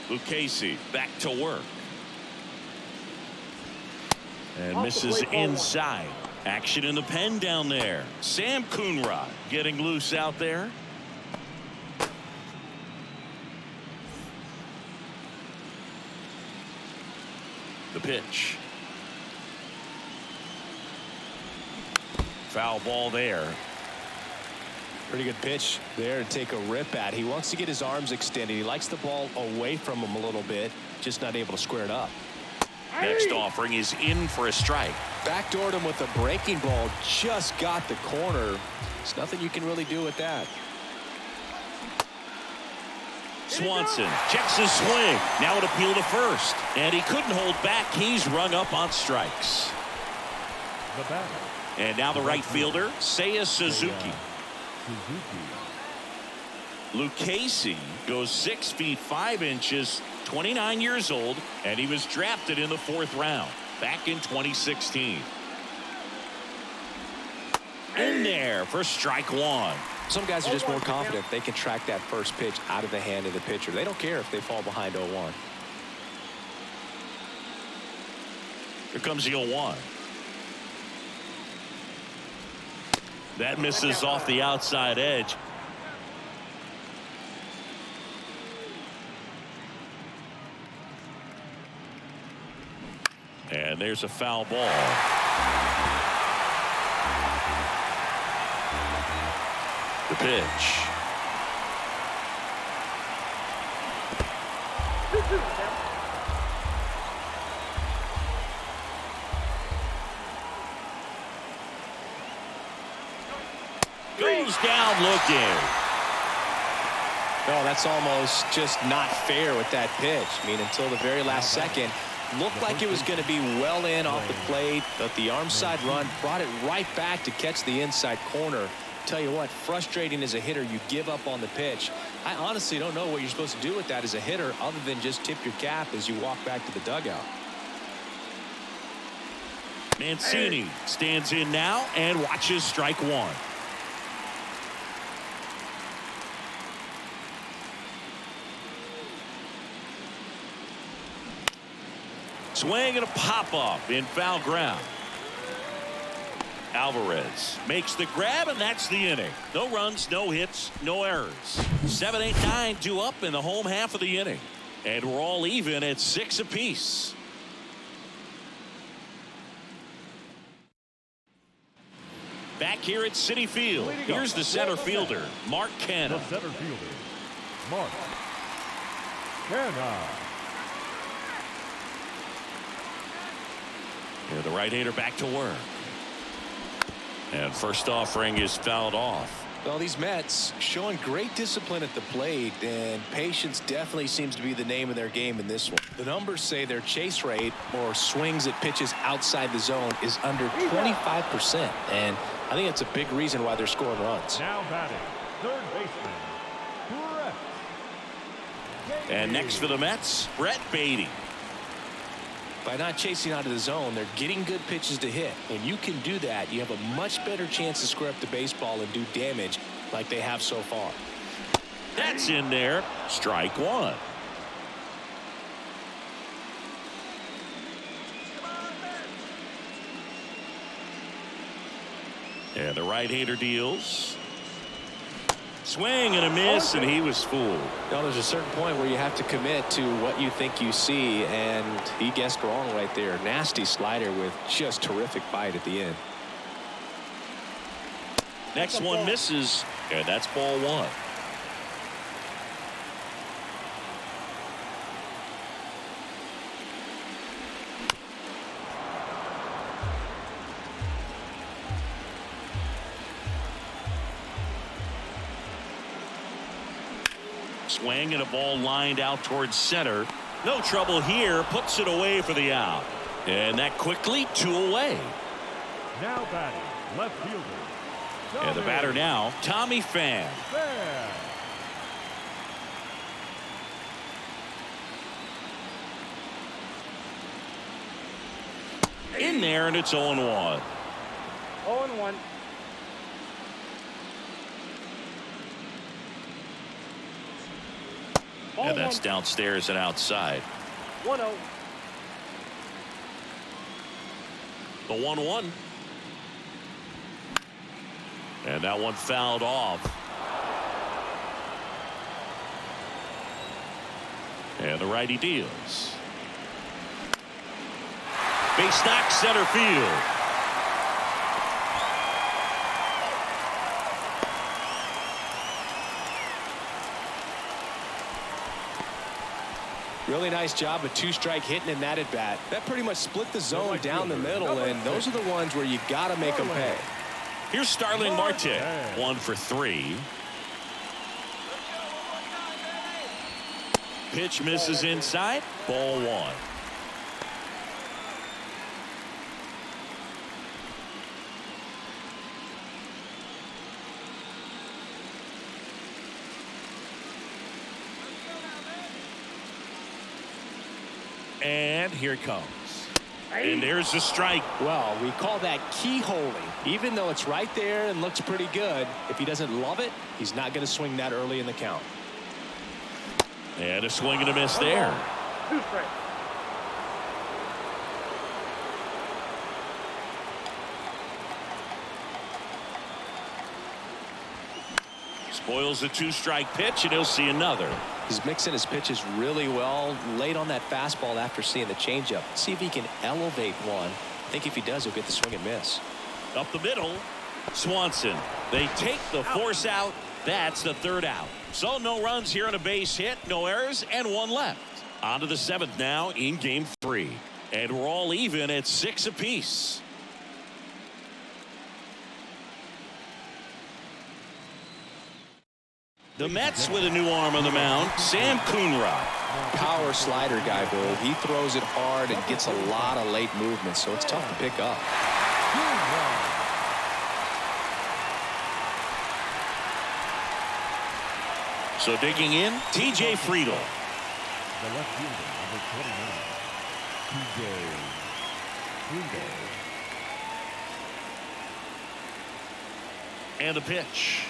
Lucchesi back to work. And misses inside. Action in the pen down there. Sam Coonrod getting loose out there. The pitch. Foul ball there. Pretty good pitch there to take a rip at. He wants to get his arms extended. He likes the ball away from him a little bit, just not able to square it up. Next offering is in for a strike. Backdoored him with a breaking ball, just got the corner. There's nothing you can really do with that. Swanson checks his swing. Now an appeal to first. And he couldn't hold back. He's rung up on strikes. The batter. And now the right fielder, Seiya Suzuki. Lucchesi goes 6 feet 5 inches, 29 years old, and he was drafted in the 4th round back in 2016. In there for strike 1. Some guys are just more confident they can track that first pitch out of the hand of the pitcher. They don't care if they fall behind 0-1. Here comes the 0-1. That misses off the outside edge. And there's a foul ball. The pitch. Goes down looking. No, that's almost just not fair with that pitch. I mean, until the very last second, looked like it was going to be well in off the plate, but the arm side run brought it right back to catch the inside corner. Tell you what, frustrating as a hitter, you give up on the pitch. I honestly don't know what you're supposed to do with that as a hitter other than just tip your cap as you walk back to the dugout. Mancini stands in now and watches strike 1. Swing and a pop-up in foul ground. Alvarez makes the grab, and that's the inning. No runs, no hits, no errors. 7, 8, 9 due up in the home half of the inning. And we're all even at 6 apiece. Back here at Citi Field, here's the center fielder, Mark Canha. The center fielder, Mark Canha. Yeah, the right-hander back to work. And first offering is fouled off. Well, these Mets showing great discipline at the plate, and patience definitely seems to be the name of their game in this one. The numbers say their chase rate or swings at pitches outside the zone is under 25%, and I think it's a big reason why they're scoring runs. Now batting, third baseman, Brett. And next for the Mets, Brett Beatty. By not chasing out of the zone, they're getting good pitches to hit. When you can do that, you have a much better chance to square up the baseball and do damage like they have so far. That's in there. Strike 1. And the right-hander deals. Swing and a miss, and he was fooled. Now, there's a certain point where you have to commit to what you think you see, and he guessed wrong right there. Nasty slider with just terrific bite at the end. Next one misses, and that's ball 1. swing and a ball lined out towards center. No trouble here. Puts it away for the out. And that quickly 2 away. Now batting, left fielder. And the batter now, Tommy Pham. Pham. In there, and it's 0-1. 0-1. And that's downstairs and outside. 1-0. The 1-1. And that one fouled off. And the righty deals. Base knock, center field. Really nice job of 2-strike hitting in that at bat. That pretty much split the zone down the middle, and those are the ones where you got to make them pay. Here's Starling Marte, 1 for 3. Pitch misses inside, ball 1. And here it comes. And there's the strike. Well, we call that keyholing. Even though it's right there and looks pretty good, if he doesn't love it, he's not going to swing that early in the count. And a swing and a miss there. 2 strikes. Spoils the 2-strike pitch, and he'll see another. He's mixing his pitches really well. Late on that fastball after seeing the changeup. See if he can elevate one. I think if he does, he'll get the swing and miss. Up the middle, Swanson. They take the force out. That's the 3rd out. So no runs here on a base hit, no errors, and 1 left. On to the 7th now in game 3. And we're all even at 6 apiece. The Mets with a new arm on the mound, Sam Coonrod. Power slider guy, Bill. He throws it hard and gets a lot of late movement, so it's tough to pick up. So digging in, TJ Friedel. The left fielder, number 29, TJ Friedel. And a pitch.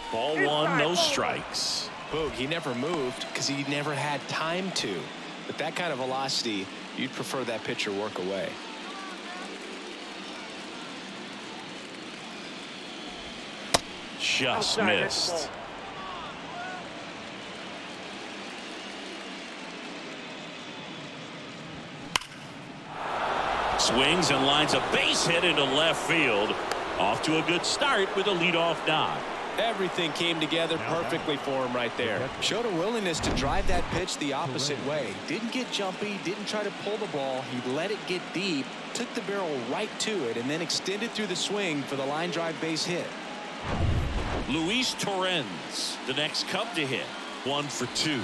Ball 1, no strikes. Boog, he never moved because he never had time to. With that kind of velocity, you'd prefer that pitcher work away. Just Outside, missed. that's Swings and lines a base hit into left field. Off to a good start with a leadoff knock. Everything came together perfectly for him right there. Showed a willingness to drive that pitch the opposite way. Didn't get jumpy, didn't try to pull the ball. He let it get deep, took the barrel right to it, and then extended through the swing for the line drive base hit. Luis Torrens, the next Cub to hit. 1 for 2.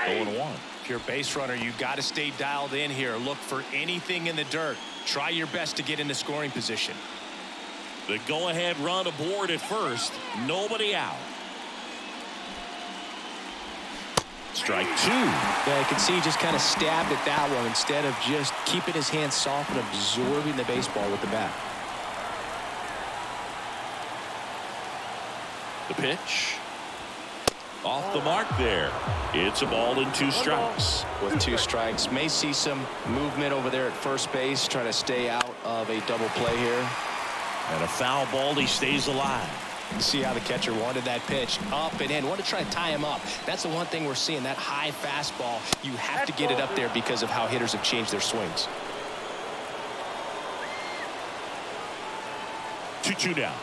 0-1. If you're a base runner, you got to stay dialed in here. Look for anything in the dirt. Try your best to get into scoring position. The go-ahead run aboard at first. Nobody out. Strike 2. Yeah, I can see he just kind of stabbed at that one instead of just keeping his hands soft and absorbing the baseball with the bat. The pitch. Off the mark there. It's a ball and 2 strikes. With 2 strikes, may see some movement over there at first base, trying to stay out of a double play here. And a foul ball, he stays alive. You see how the catcher wanted that pitch up and in. Want to try to tie him up. That's the one thing we're seeing, that high fastball. You have to get it up there because of how hitters have changed their swings. 2-2 down.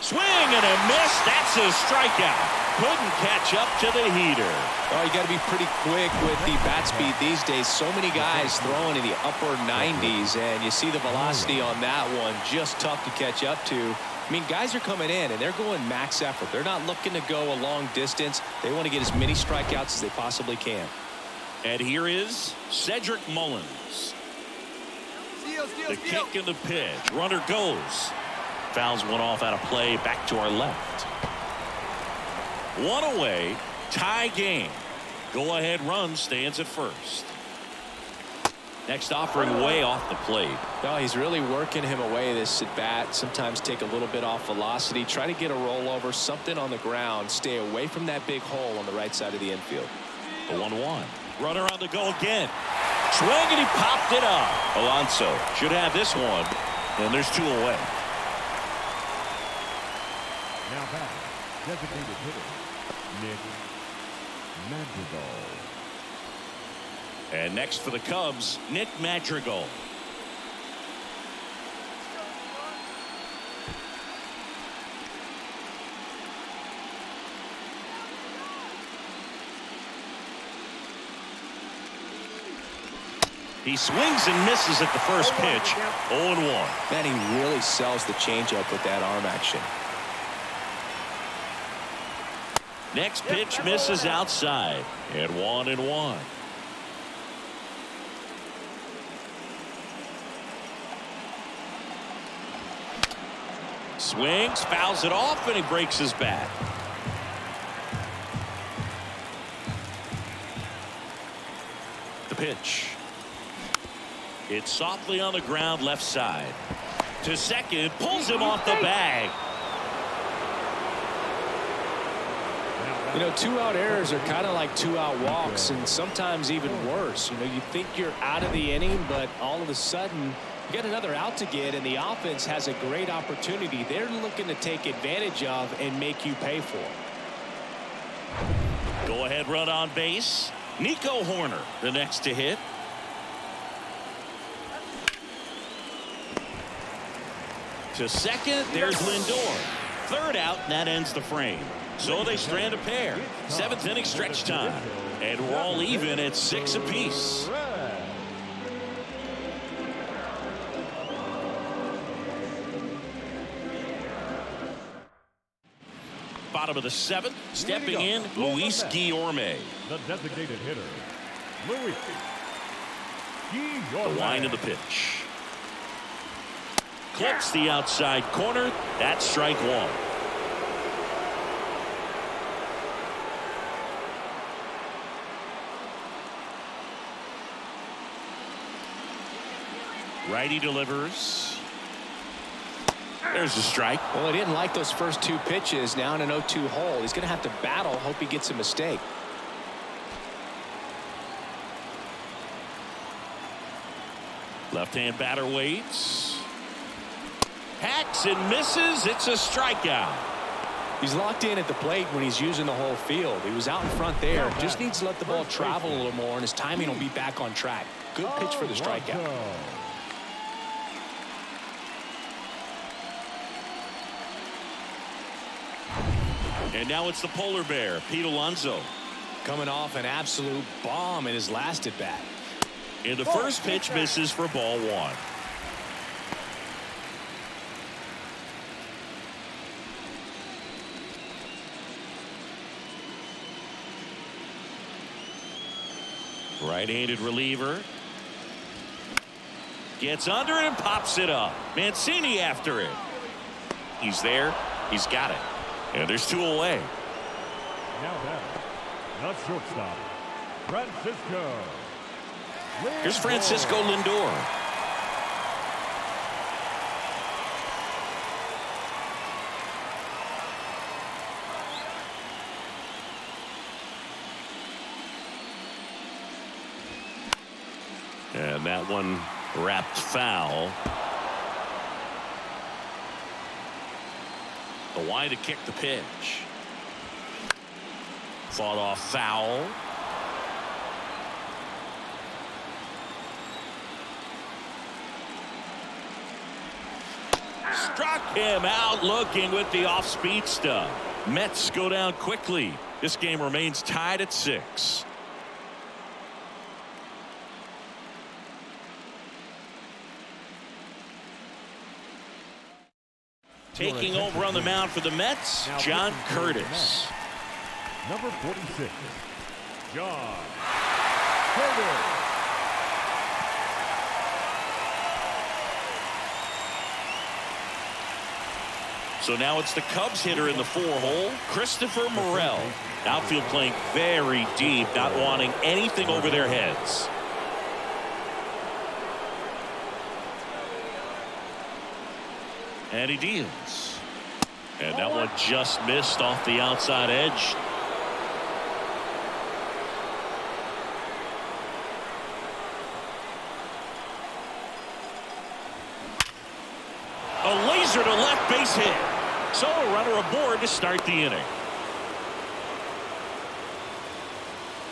Swing and a miss. That's a strikeout. Couldn't catch up to the heater. Oh, you got to be pretty quick with the bat speed these days. So many guys throwing in the upper 90s, and you see the velocity on that one. Just tough to catch up to. I mean, guys are coming in and they're going max effort. They're not looking to go a long distance. They want to get as many strikeouts as they possibly can. And here is Cedric Mullins. The kick and the pitch. Runner goes. Fouls one off out of play. Back to our left. One away. Tie game. Go ahead run stands at first. Next offering way off the plate. No, he's really working him away this at bat. Sometimes take a little bit off velocity. Try to get a rollover, something on the ground. Stay away from that big hole on the right side of the infield. The 1-1. Runner on the go again. Swing and he popped it up. Alonso should have this one. And there's 2 away. Now back, designated hitter, Nick Madrigal. And next for the Cubs, Nick Madrigal. He swings and misses at the first pitch. 0-1. Man, he really sells the changeup with that arm action. Next pitch misses outside. And 1-1. Swings, fouls it off, and he breaks his bat. The pitch. It's softly on the ground left side. To second, pulls him off the bag. You know, 2-out errors are kind of like 2-out walks, and sometimes even worse. You know, you think you're out of the inning, but all of a sudden you get another out to get, and the offense has a great opportunity they're looking to take advantage of and make you pay for. Go ahead run on base. Nico Horner the next to hit. To second, there's Lindor. Third out, and that ends the frame. So they strand a pair. 7th inning stretch time. And we're all even at 6 apiece. Bottom of the 7th, stepping in, Luis Guillorme. The designated hitter, Luis The Guillorme. line of the pitch. Clips the outside corner. That's strike 1. Righty delivers. There's a strike. Well, he didn't like those first 2 pitches. Now in an 0-2 hole, he's going to have to battle. Hope he gets a mistake. Left-hand batter waits. Hacks and misses. It's a strikeout. He's locked in at the plate when he's using the whole field. He was out in front there. Just needs to let the ball travel a little more, and his timing will be back on track. Good pitch for the strikeout. And now it's the polar bear, Pete Alonso. Coming off an absolute bomb in his last at bat. And the first pitch misses for ball 1. Right-handed reliever. Gets under it and pops it up. Mancini after it. He's there. He's got it. And there's 2 away. Now back, the shortstop, Francisco. Here's Francisco Lindor. And that one wrapped foul. The wide to kick the pitch. Fought off foul. Struck him out looking with the off-speed stuff. Mets go down quickly. This game remains tied at 6. Taking over on the mound for the Mets, John Curtis. Number 46, John Curtis. So now it's the Cubs hitter in the 4-hole, Christopher Morel. Outfield playing very deep, not wanting anything over their heads. And he deals. And that one just missed off the outside edge. A laser to left, base hit. So a runner aboard to start the inning.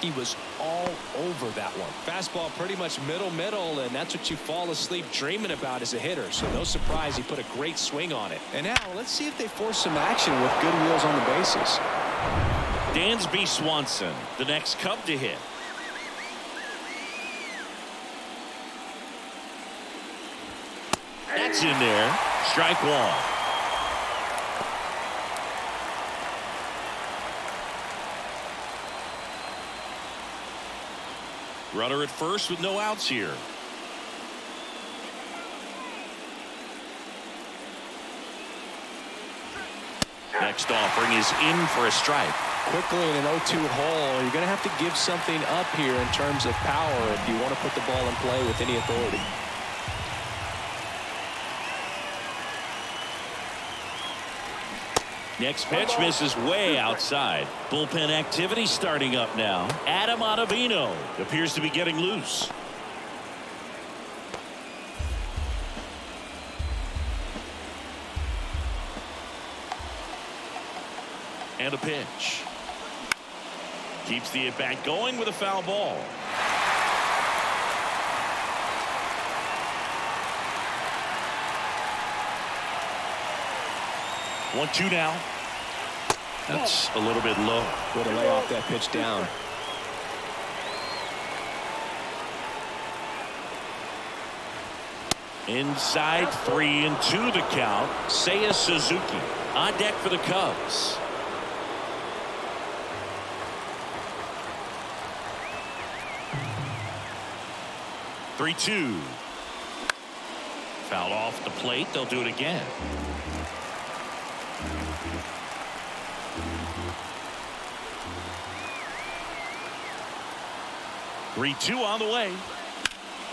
He was all over that one. Fastball pretty much middle, and that's what you fall asleep dreaming about as a hitter. So no surprise he put a great swing on it. And now let's see if they force some action with good wheels on the bases. Dansby Swanson, the next Cub to hit. That's in there. Strike one. Runner at first with no outs here. Next offering is in for a strike. Quickly in an 0-2 hole, you're going to have to give something up here in terms of power if you want to put the ball in play with any authority. Next pitch misses way outside. Bullpen activity starting up now. Adam Ottavino appears to be getting loose. And a pitch. Keeps the at-bat going with a foul ball. One-two now. That's a little bit low. Way to lay off that pitch down. Inside 3-2 the count. Seiya Suzuki on deck for the Cubs. Three-two. Foul off the plate. They'll do it again. Three-two on the way.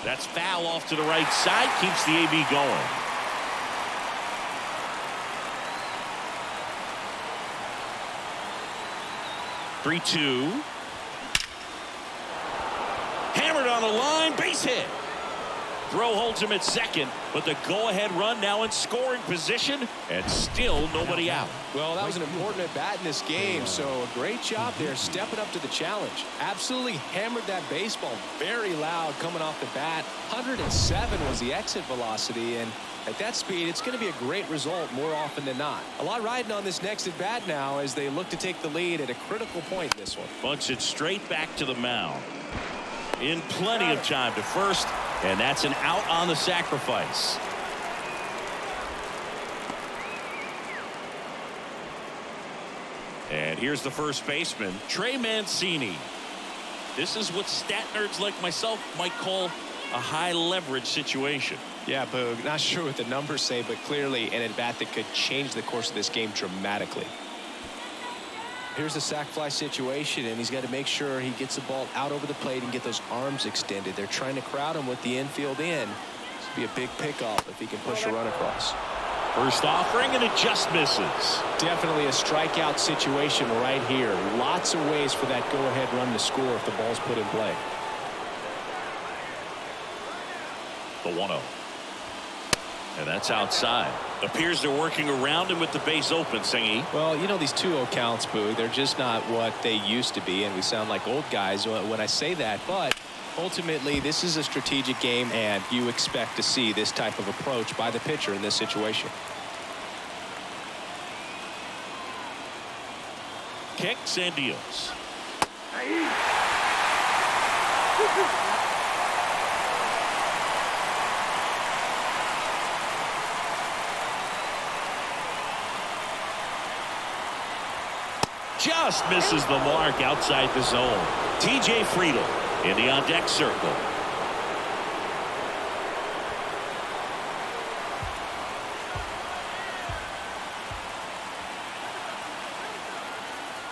That's foul off to the right side. Keeps the AB going. Three-two. Hammered on the line. Base hit. Throw holds him at second, but the go-ahead run now in scoring position, and still nobody out. Well, that was an important at-bat in this game, so a great job there stepping up to the challenge. Absolutely hammered that baseball. Very loud coming off the bat. 107 was the exit velocity, and at that speed, it's going to be a great result more often than not. A lot riding on this next at-bat now as they look to take the lead at a critical point in this one. Bunts it straight back to the mound. In plenty of time to first, and that's an out on the sacrifice. And here's the first baseman, Trey Mancini. This is what stat nerds like myself might call a high leverage situation. Yeah, Boog, not sure what the numbers say, but clearly an at-bat that could change the course of this game dramatically. Here's a sac fly situation, and he's got to make sure he gets the ball out over the plate and get those arms extended. They're trying to crowd him with the infield in. This would be a big pickoff if he can push a run across. First offering, and it just misses. Definitely a strikeout situation right here. Lots of ways for that go-ahead run to score if the ball's put in play. The 1-0. And that's outside. Appears they're working around him with the base open, Singy. Well, you know, these 2-0 counts, Boog, they're just not what they used to be, and we sound like old guys when I say that, but ultimately this is a strategic game, and you expect to see this type of approach by the pitcher in this situation. Kicks and deals. just misses the mark outside the zone. TJ Friedel in the on-deck circle.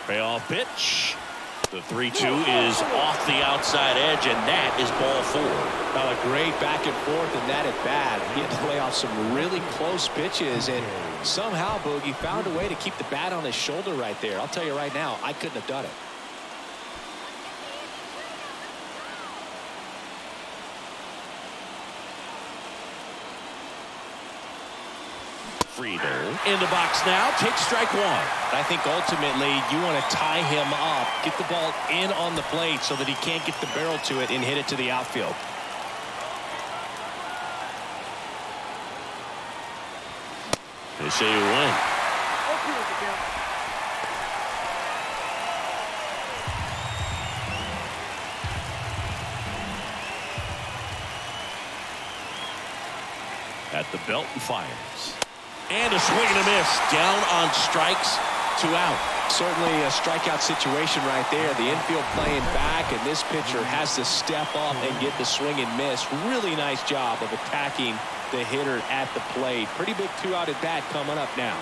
Payoff pitch. The 3-2 is off the outside edge, and that is ball 4. Well, a great back and forth, and that at bat. He had to lay off some really close pitches, and somehow Boogie found a way to keep the bat on his shoulder right there. I'll tell you right now, I couldn't have done it. Friedel in the box now, takes strike 1. I think ultimately you want to tie him up, get the ball in on the plate so that he can't get the barrel to it and hit it to the outfield. They say you win. Okay with the count. At the belt and fires. And a swing and a miss. Down on strikes, 2 out. Certainly a strikeout situation right there. The infield playing back, and this pitcher has to step up and get the swing and miss. Really nice job of attacking the hitter at the plate. Pretty big 2-out at bat coming up now.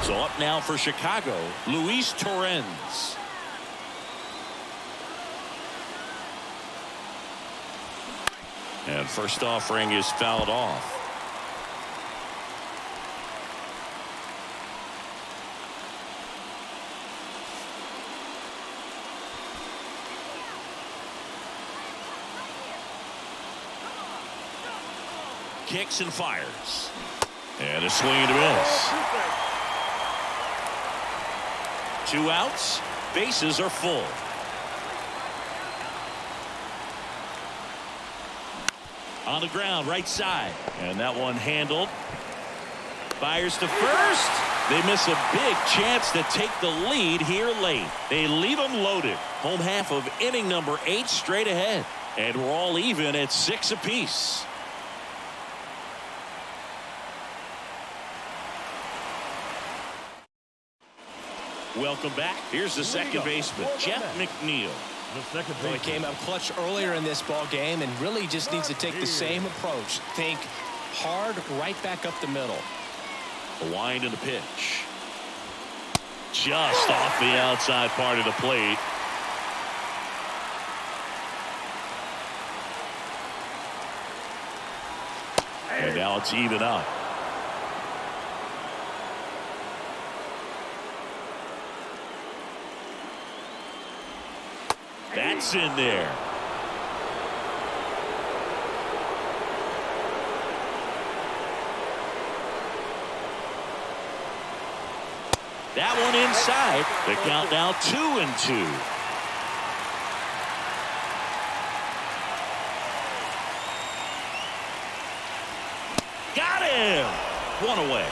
So up now for Chicago, Luis Torrens. And first offering is fouled off. Kicks and fires. And a swing and a miss. 2 outs. Bases are full. On the ground, right side. And that one handled. Fires to first. They miss a big chance to take the lead here late. They leave them loaded. Home half of inning number 8 straight ahead. And we're all even at 6 apiece. Welcome back. Here's the second baseman, Jeff McNeil. The second Well, he baseman. came up clutch earlier in this ball game and really just needs to take the same approach. Think hard right back up the middle. The wind and the pitch. Just off the outside part of the plate. And now it's even up. That's in there. That one inside. The count now 2-2. Got him. 1 away.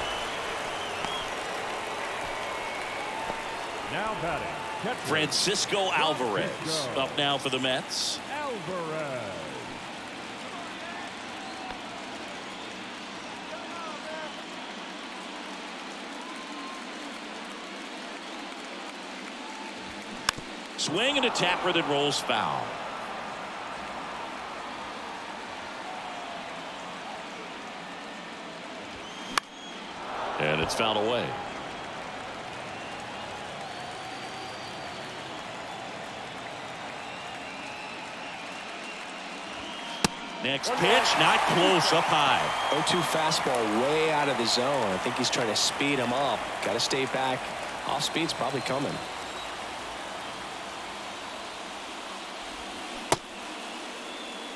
Now batting. Catcher. Francisco Alvarez up now for the Mets. Alvarez. Swing and a tapper that rolls foul. And it's fouled away. Next pitch, not close, up high. 0-2 fastball way out of the zone. I think he's trying to speed him up. Got to stay back. Off speed's probably coming.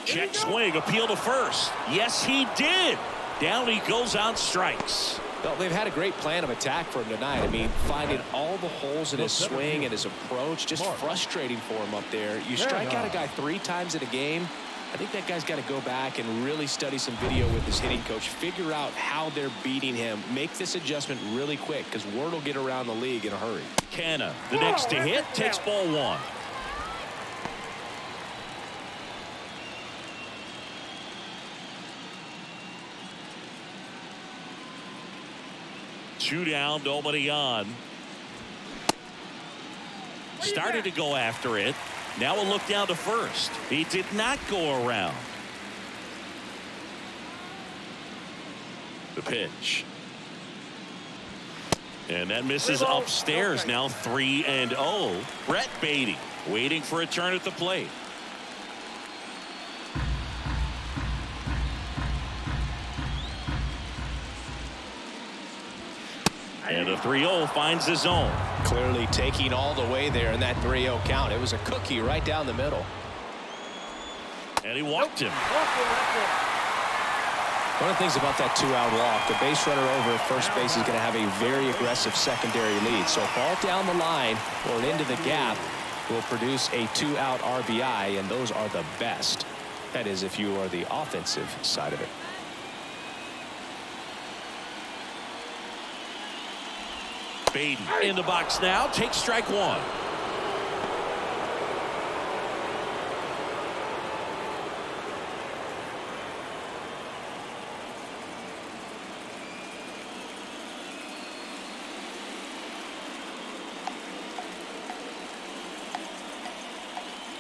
Check swing, appeal to first. Yes, he did. Down he goes on strikes. Well, they've had a great plan of attack for him tonight. I mean, finding all the holes in his swing and his approach, just frustrating for him up there. You strike out a guy 3 times in a game. I think that guy's got to go back and really study some video with his hitting coach, figure out how they're beating him, make this adjustment really quick because word will get around the league in a hurry. Canna, the next to hit, takes ball 1. Two down, nobody on. Started to go after it. Now a look down to first. He did not go around. The pitch. And that misses upstairs. Now 3-0. Brett Beatty waiting for a turn at the plate. And the 3-0 finds the zone. Clearly taking all the way there in that 3-0 count. It was a cookie right down the middle. And he walked him. One of the things about that 2-out walk, the base runner over at first base is going to have a very aggressive secondary lead. So a ball down the line or into the gap will produce a 2-out RBI, and those are the best. That is, if you are the offensive side of it. Beatty in the box now. Takes strike one.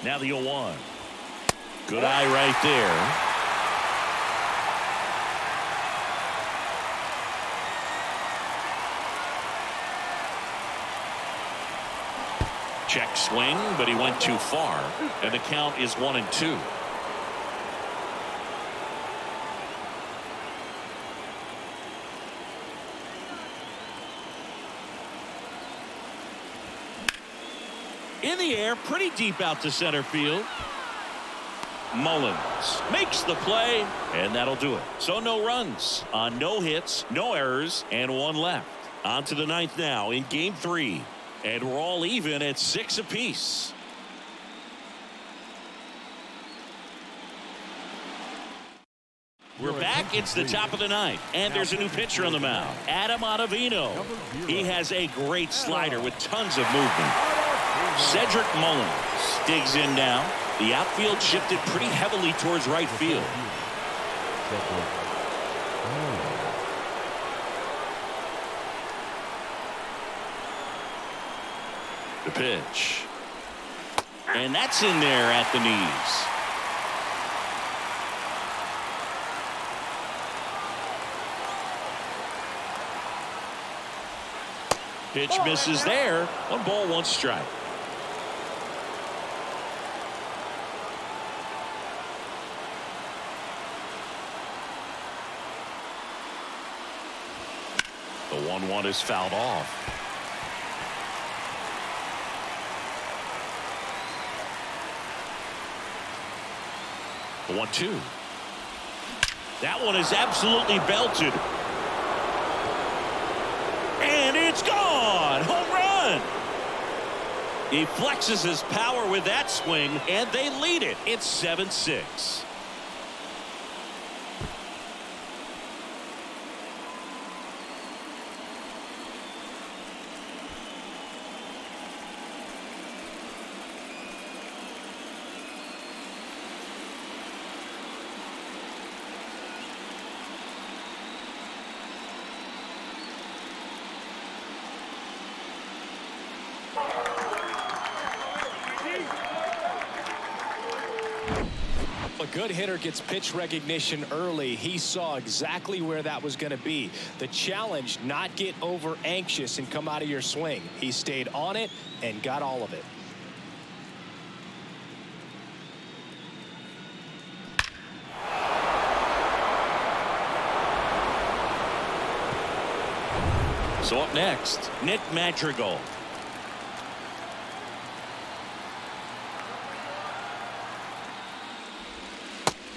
Now the 0-1. Good eye right there. Check swing, but he went too far, and the count is 1-2. In the air, pretty deep out to center field. Mullins makes the play, and that'll do it. So no runs on no hits, no errors, and one left. On to the ninth now in game 3. And we're all even at 6 apiece. We're back. It's the top of the ninth. And there's a new pitcher on the mound. Adam Ottavino. He has a great slider with tons of movement. Cedric Mullins digs in now. The outfield shifted pretty heavily towards right field. The pitch. And that's in there at the knees. Pitch misses there. 1 ball, 1 strike. The 1-1 is fouled off. The 1-2. That one is absolutely belted. And it's gone. Home run. He flexes his power with that swing, and they lead it. It's 7-6. A good hitter gets pitch recognition early. He saw exactly where that was going to be. The challenge, not get over anxious and come out of your swing. He stayed on it and got all of it. So up next, Nick Madrigal.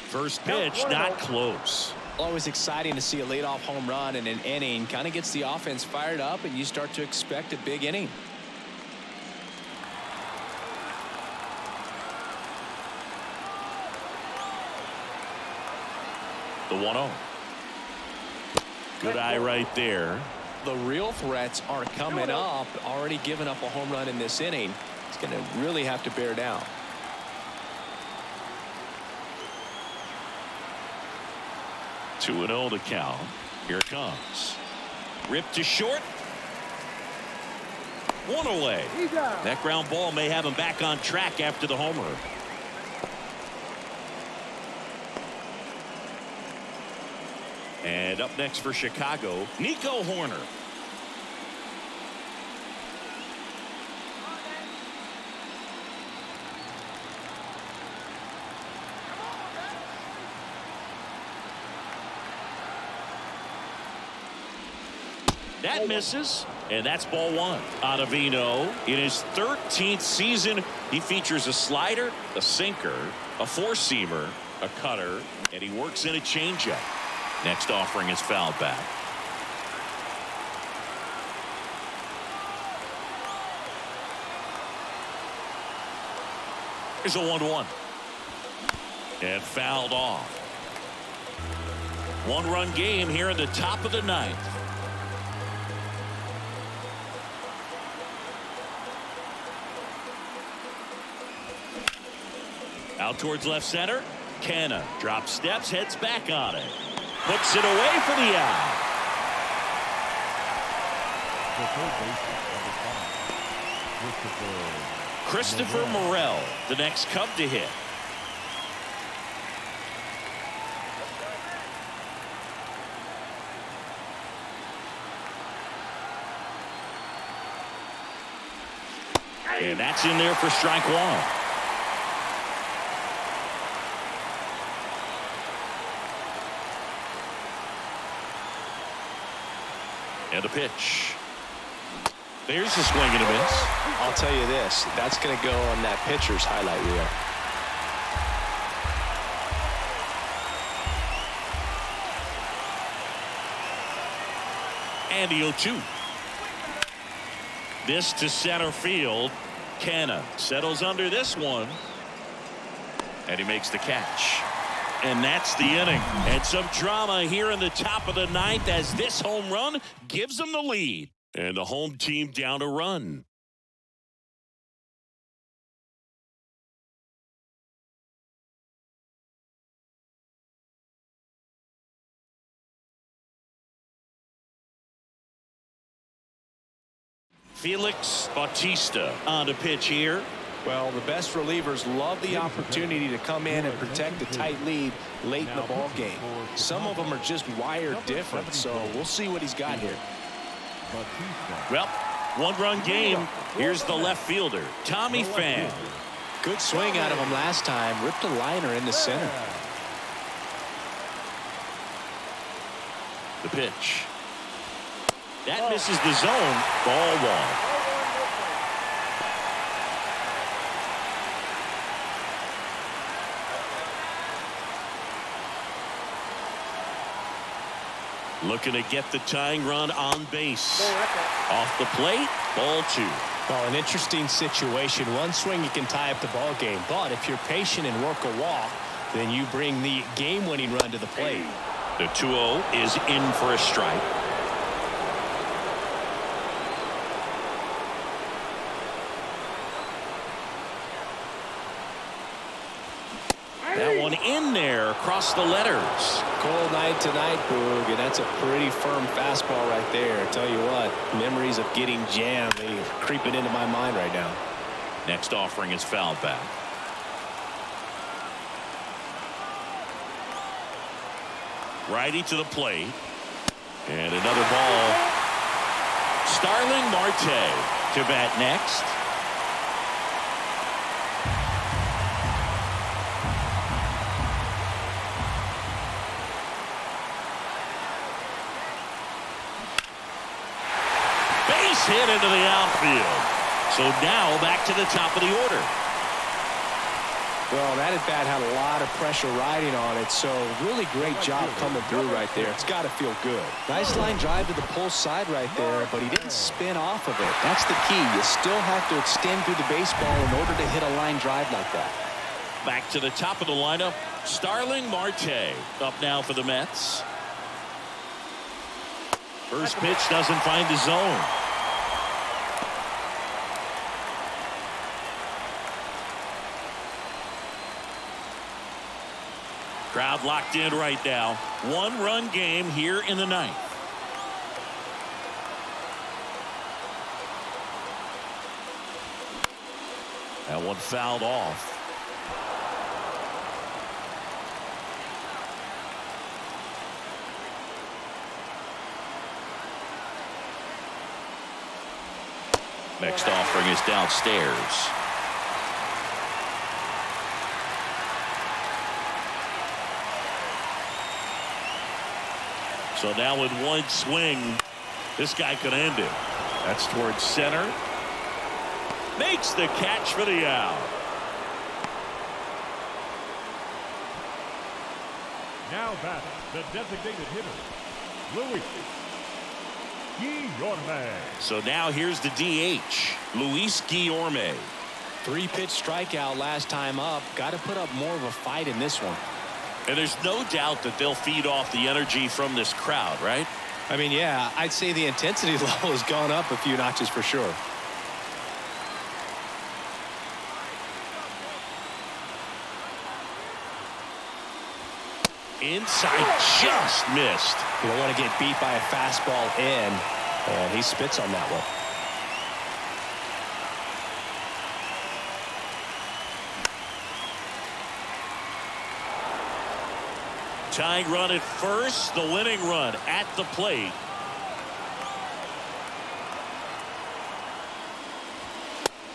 First pitch, not close. Always exciting to see a leadoff home run in an inning. Kind of gets the offense fired up, and you start to expect a big inning. The 1-0. Good eye right there. The real threats are coming up. Already given up a home run in this inning. It's going to really have to bear down. 2-0 to count. Here it comes. Ripped to short. One away. That ground ball may have him back on track after the homer. And up next for Chicago, Nico Horner. That misses, and that's ball one. Ottavino, in his 13th season, he features a slider, a sinker, a four-seamer, a cutter, and he works in a changeup. Next offering is fouled back. Here's a 1-1. And fouled off. One-run game here in the top of the ninth. Out towards left center. Canna drops steps, heads back on it. Puts it away for the out. Christopher Morel, the next Cub to hit. And that's in there for strike one. And a pitch. There's a swing and a miss. I'll tell you this, that's going to go on that pitcher's highlight reel. And the 0-2. This to center field. Canna settles under this one. And he makes the catch. And that's the inning. And some drama here in the top of the ninth as this home run gives them the lead. And the home team down a run. Felix Bautista on the pitch here. Well, the best relievers love the opportunity to come in and protect the tight lead late in the ball game. Some of them are just wired different, so we'll see what he's got here. Well, one-run game. Here's the left fielder, Tommy Pham. Good swing out of him last time. Ripped a liner in the center. The pitch. That misses the zone. Ball one. Looking to get the tying run on base. Off the plate, ball two. Well, an interesting situation. One swing you can tie up the ball game, but if you're patient and work a walk, then you bring the game-winning run to the plate. The 2-0 is in for a strike. That one in there across the letters. Cold night tonight, Boog, and that's a pretty firm fastball right there. I tell you what, memories of getting jammed, they creeping into my mind right now. Next offering is fouled back. Righty to the plate. And another ball. Starling Marte to bat next. Hit into the outfield. So now back to the top of the order. Well, that at bat had a lot of pressure riding on it, so really great job coming through right there. It's got to feel good. Nice line drive to the pull side right there, but he didn't spin off of it. That's the key. You still have to extend through the baseball in order to hit a line drive like that. Back to the top of the lineup, Starling Marte up now for the Mets. First pitch doesn't find the zone. Crowd locked in right now. One-run game here in the ninth. That one fouled off. Next offering is downstairs. So now with one swing, this guy could end it. That's towards center. Makes the catch for the out. Now batting, the designated hitter, Luis Guillorme. So now here's the DH, Luis Guillorme. 3-pitch strikeout last time up. Got to put up more of a fight in this one. And there's no doubt that they'll feed off the energy from this crowd, right? I mean, yeah, I'd say the intensity level has gone up a few notches for sure. Inside, just missed. You don't want to get beat by a fastball in, and he spits on that one. Tying run at first, the winning run at the plate.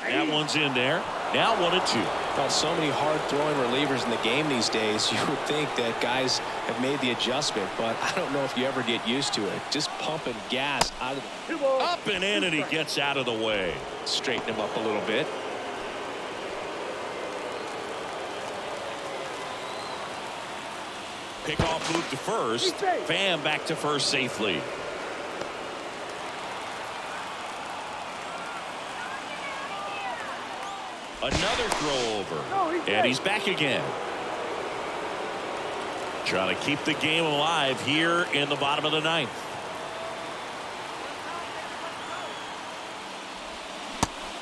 That one's in there. Now 1-2. Well, so many hard-throwing relievers in the game these days, you would think that guys have made the adjustment, but I don't know if you ever get used to it. Just pumping gas out of the... Up and in, and he gets out of the way. Straighten him up a little bit. Pickoff move to first. Pham back to first safely. Another throw over. And he's back again. Trying to keep the game alive here in the bottom of the ninth.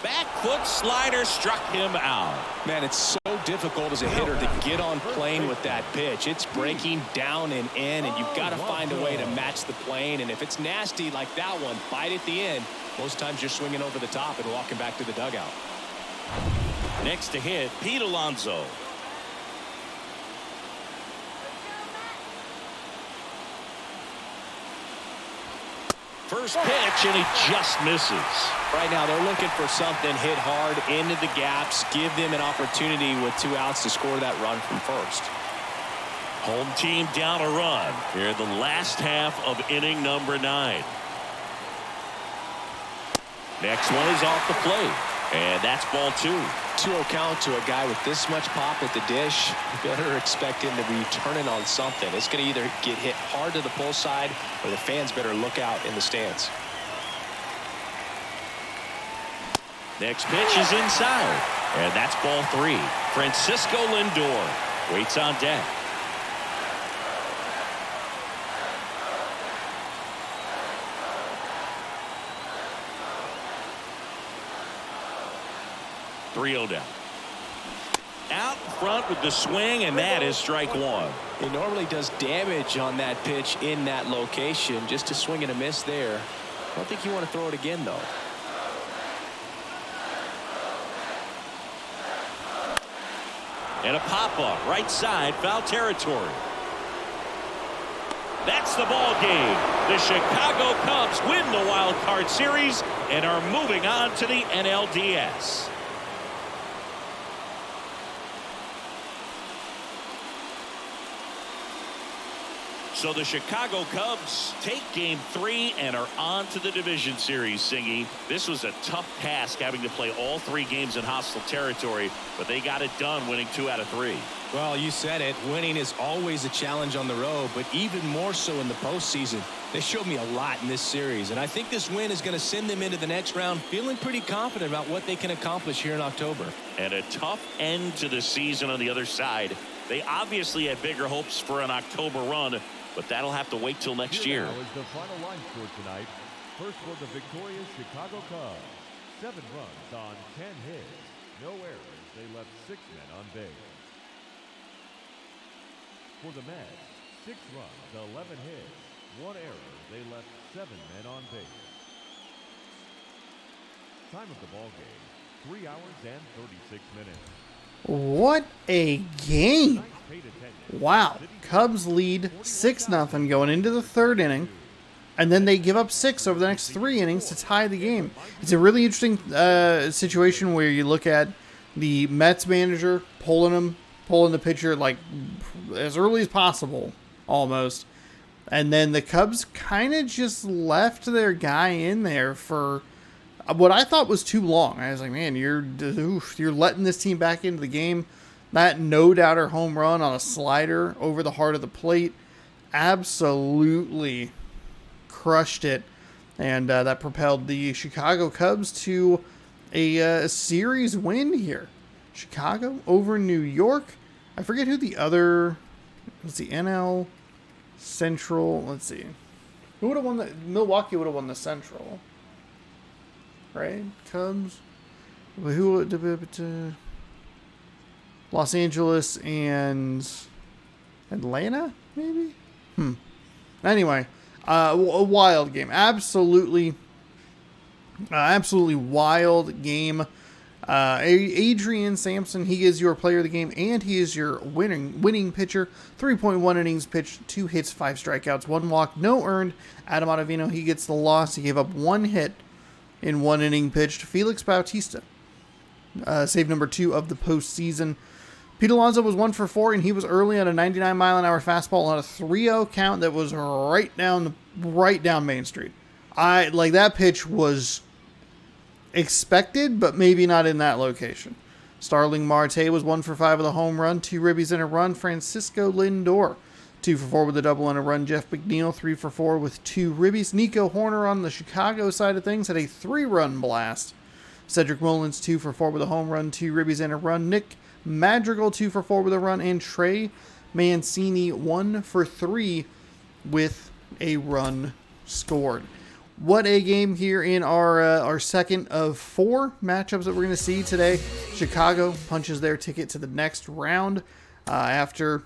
Back foot slider struck him out. Man, it's so difficult as a hitter to get on plane with that pitch. It's breaking down and in, and you've got to find a way to match the plane. And if it's nasty like that one, bite at the end, most times you're swinging over the top and walking back to the dugout. Next to hit, Pete Alonso. First pitch, and he just misses. Right now, they're looking for something hit hard into the gaps, give them an opportunity with 2 outs to score that run from first. Home team down a run here in the last half of inning number 9. Next one is off the plate, and that's ball 2. 2-0 count to a guy with this much pop at the dish. You better expect him to be turning on something. It's going to either get hit hard to the pull side, or the fans better look out in the stands. Next pitch is inside, and that's ball 3. Francisco Lindor waits on deck. Down. Out front with the swing, and that is strike 1. He normally does damage on that pitch in that location. Just a swing and a miss there. I don't think you want to throw it again, though. And a pop-up right side, foul territory. That's the ball game. The Chicago Cubs win the wild card series and are moving on to the NLDS. So the Chicago Cubs take game 3 and are on to the division series, Singy. This was a tough task having to play all 3 games in hostile territory, but they got it done winning 2 out of 3. Well, you said it. Winning is always a challenge on the road, but even more so in the postseason. They showed me a lot in this series, and I think this win is going to send them into the next round feeling pretty confident about what they can accomplish here in October. And a tough end to the season on the other side. They obviously had bigger hopes for an October run, but that'll have to wait till next year. Now is the final line score tonight. First for the victorious Chicago Cubs. 7 runs on 10 hits. No errors. They left 6 men on base. For the Mets, 6 runs, 11 hits. 1 error. They left 7 men on base. Time of the ball game, 3 hours and 36 minutes. What a game. Paid attention. Wow. Cubs lead 6-0 going into the third inning. And then they give up 6 over the next 3 innings to tie the game. It's a really interesting situation where you look at the Mets manager pulling the pitcher like as early as possible, almost. And then the Cubs kind of just left their guy in there for what I thought was too long. I was like, man, you're letting this team back into the game. That no-doubter home run on a slider over the heart of the plate absolutely crushed it. And that propelled the Chicago Cubs to a series win here. Chicago over New York. I forget who the other... Let's see, NL Central. Let's see. Who would have won the... Milwaukee would have won the Central. Right? Cubs. Who would... Los Angeles and Atlanta, maybe? Anyway, a wild game. Absolutely wild game. Adrian Sampson, he is your player of the game, and he is your winning pitcher. 3.1 innings pitched, 2 hits, 5 strikeouts, 1 walk, no earned. Adam Ottavino, he gets the loss. He gave up 1 hit in 1 inning pitched. Felix Bautista, save number 2 of the postseason. Pete Alonso was 1 for 4, and he was early on a 99-mile-an-hour fastball on a 3-0 count that was right down Main Street. That pitch was expected, but maybe not in that location. Starling Marte was 1 for 5 with a home run, 2 ribbies and a run. Francisco Lindor, 2 for 4 with a double and a run. Jeff McNeil, 3 for 4 with 2 ribbies. Nico Horner on the Chicago side of things had a 3-run blast. Cedric Mullins, 2 for 4 with a home run, 2 ribbies and a run. Nick Madrigal, 2 for 4 with a run, and Trey Mancini, 1 for 3 with a run scored. What a game here in our second of 4 matchups that we're going to see today. Chicago punches their ticket to the next round after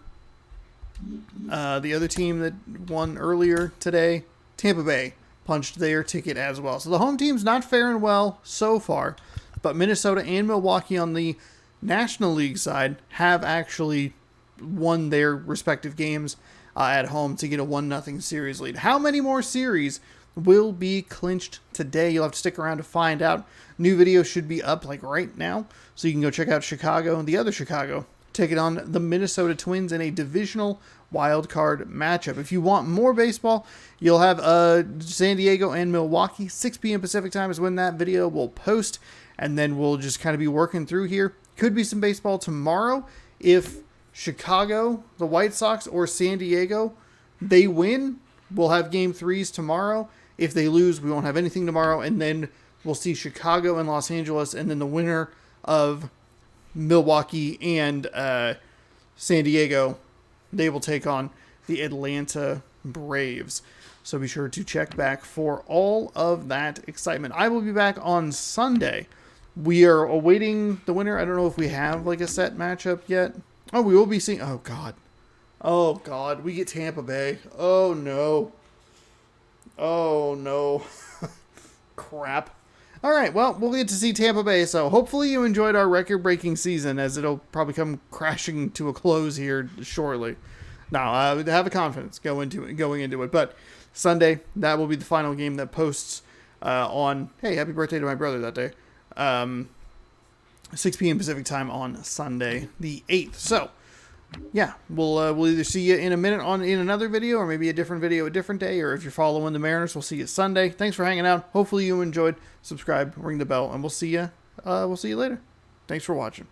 the other team that won earlier today, Tampa Bay, punched their ticket as well. So the home team's not faring well so far, but Minnesota and Milwaukee on the National League side have actually won their respective games at home to get a 1-0 series lead. How many more series will be clinched today? You'll have to stick around to find out. New video should be up right now, so you can go check out Chicago and the other Chicago taking on the Minnesota Twins in a divisional wild card matchup. If you want more baseball, you'll have San Diego and Milwaukee. 6 p.m. Pacific time is when that video will post, and then we'll just kind of be working through here. Could be some baseball tomorrow if Chicago, the White Sox, or San Diego, they win. We'll have game 3s tomorrow. If they lose, we won't have anything tomorrow, and then we'll see Chicago and Los Angeles, and then the winner of Milwaukee and San Diego, they will take on the Atlanta Braves. So be sure to check back for all of that excitement. I will be back on Sunday. We are awaiting the winner. I don't know if we have a set matchup yet. Oh, we will be seeing... Oh, God. We get Tampa Bay. Oh, no. Crap. All right, well, we'll get to see Tampa Bay, so hopefully you enjoyed our record-breaking season, as it'll probably come crashing to a close here shortly. Now, have a confidence going into it. But Sunday, that will be the final game that posts on... Hey, happy birthday to my brother that day. 6 p.m. Pacific time on Sunday the 8th. So, yeah, we'll either see you in a minute in another video, or maybe a different video a different day, or if you're following the Mariners, we'll see you Sunday. Thanks for hanging out. Hopefully you enjoyed. Subscribe, ring the bell, and we'll see you later. Thanks for watching.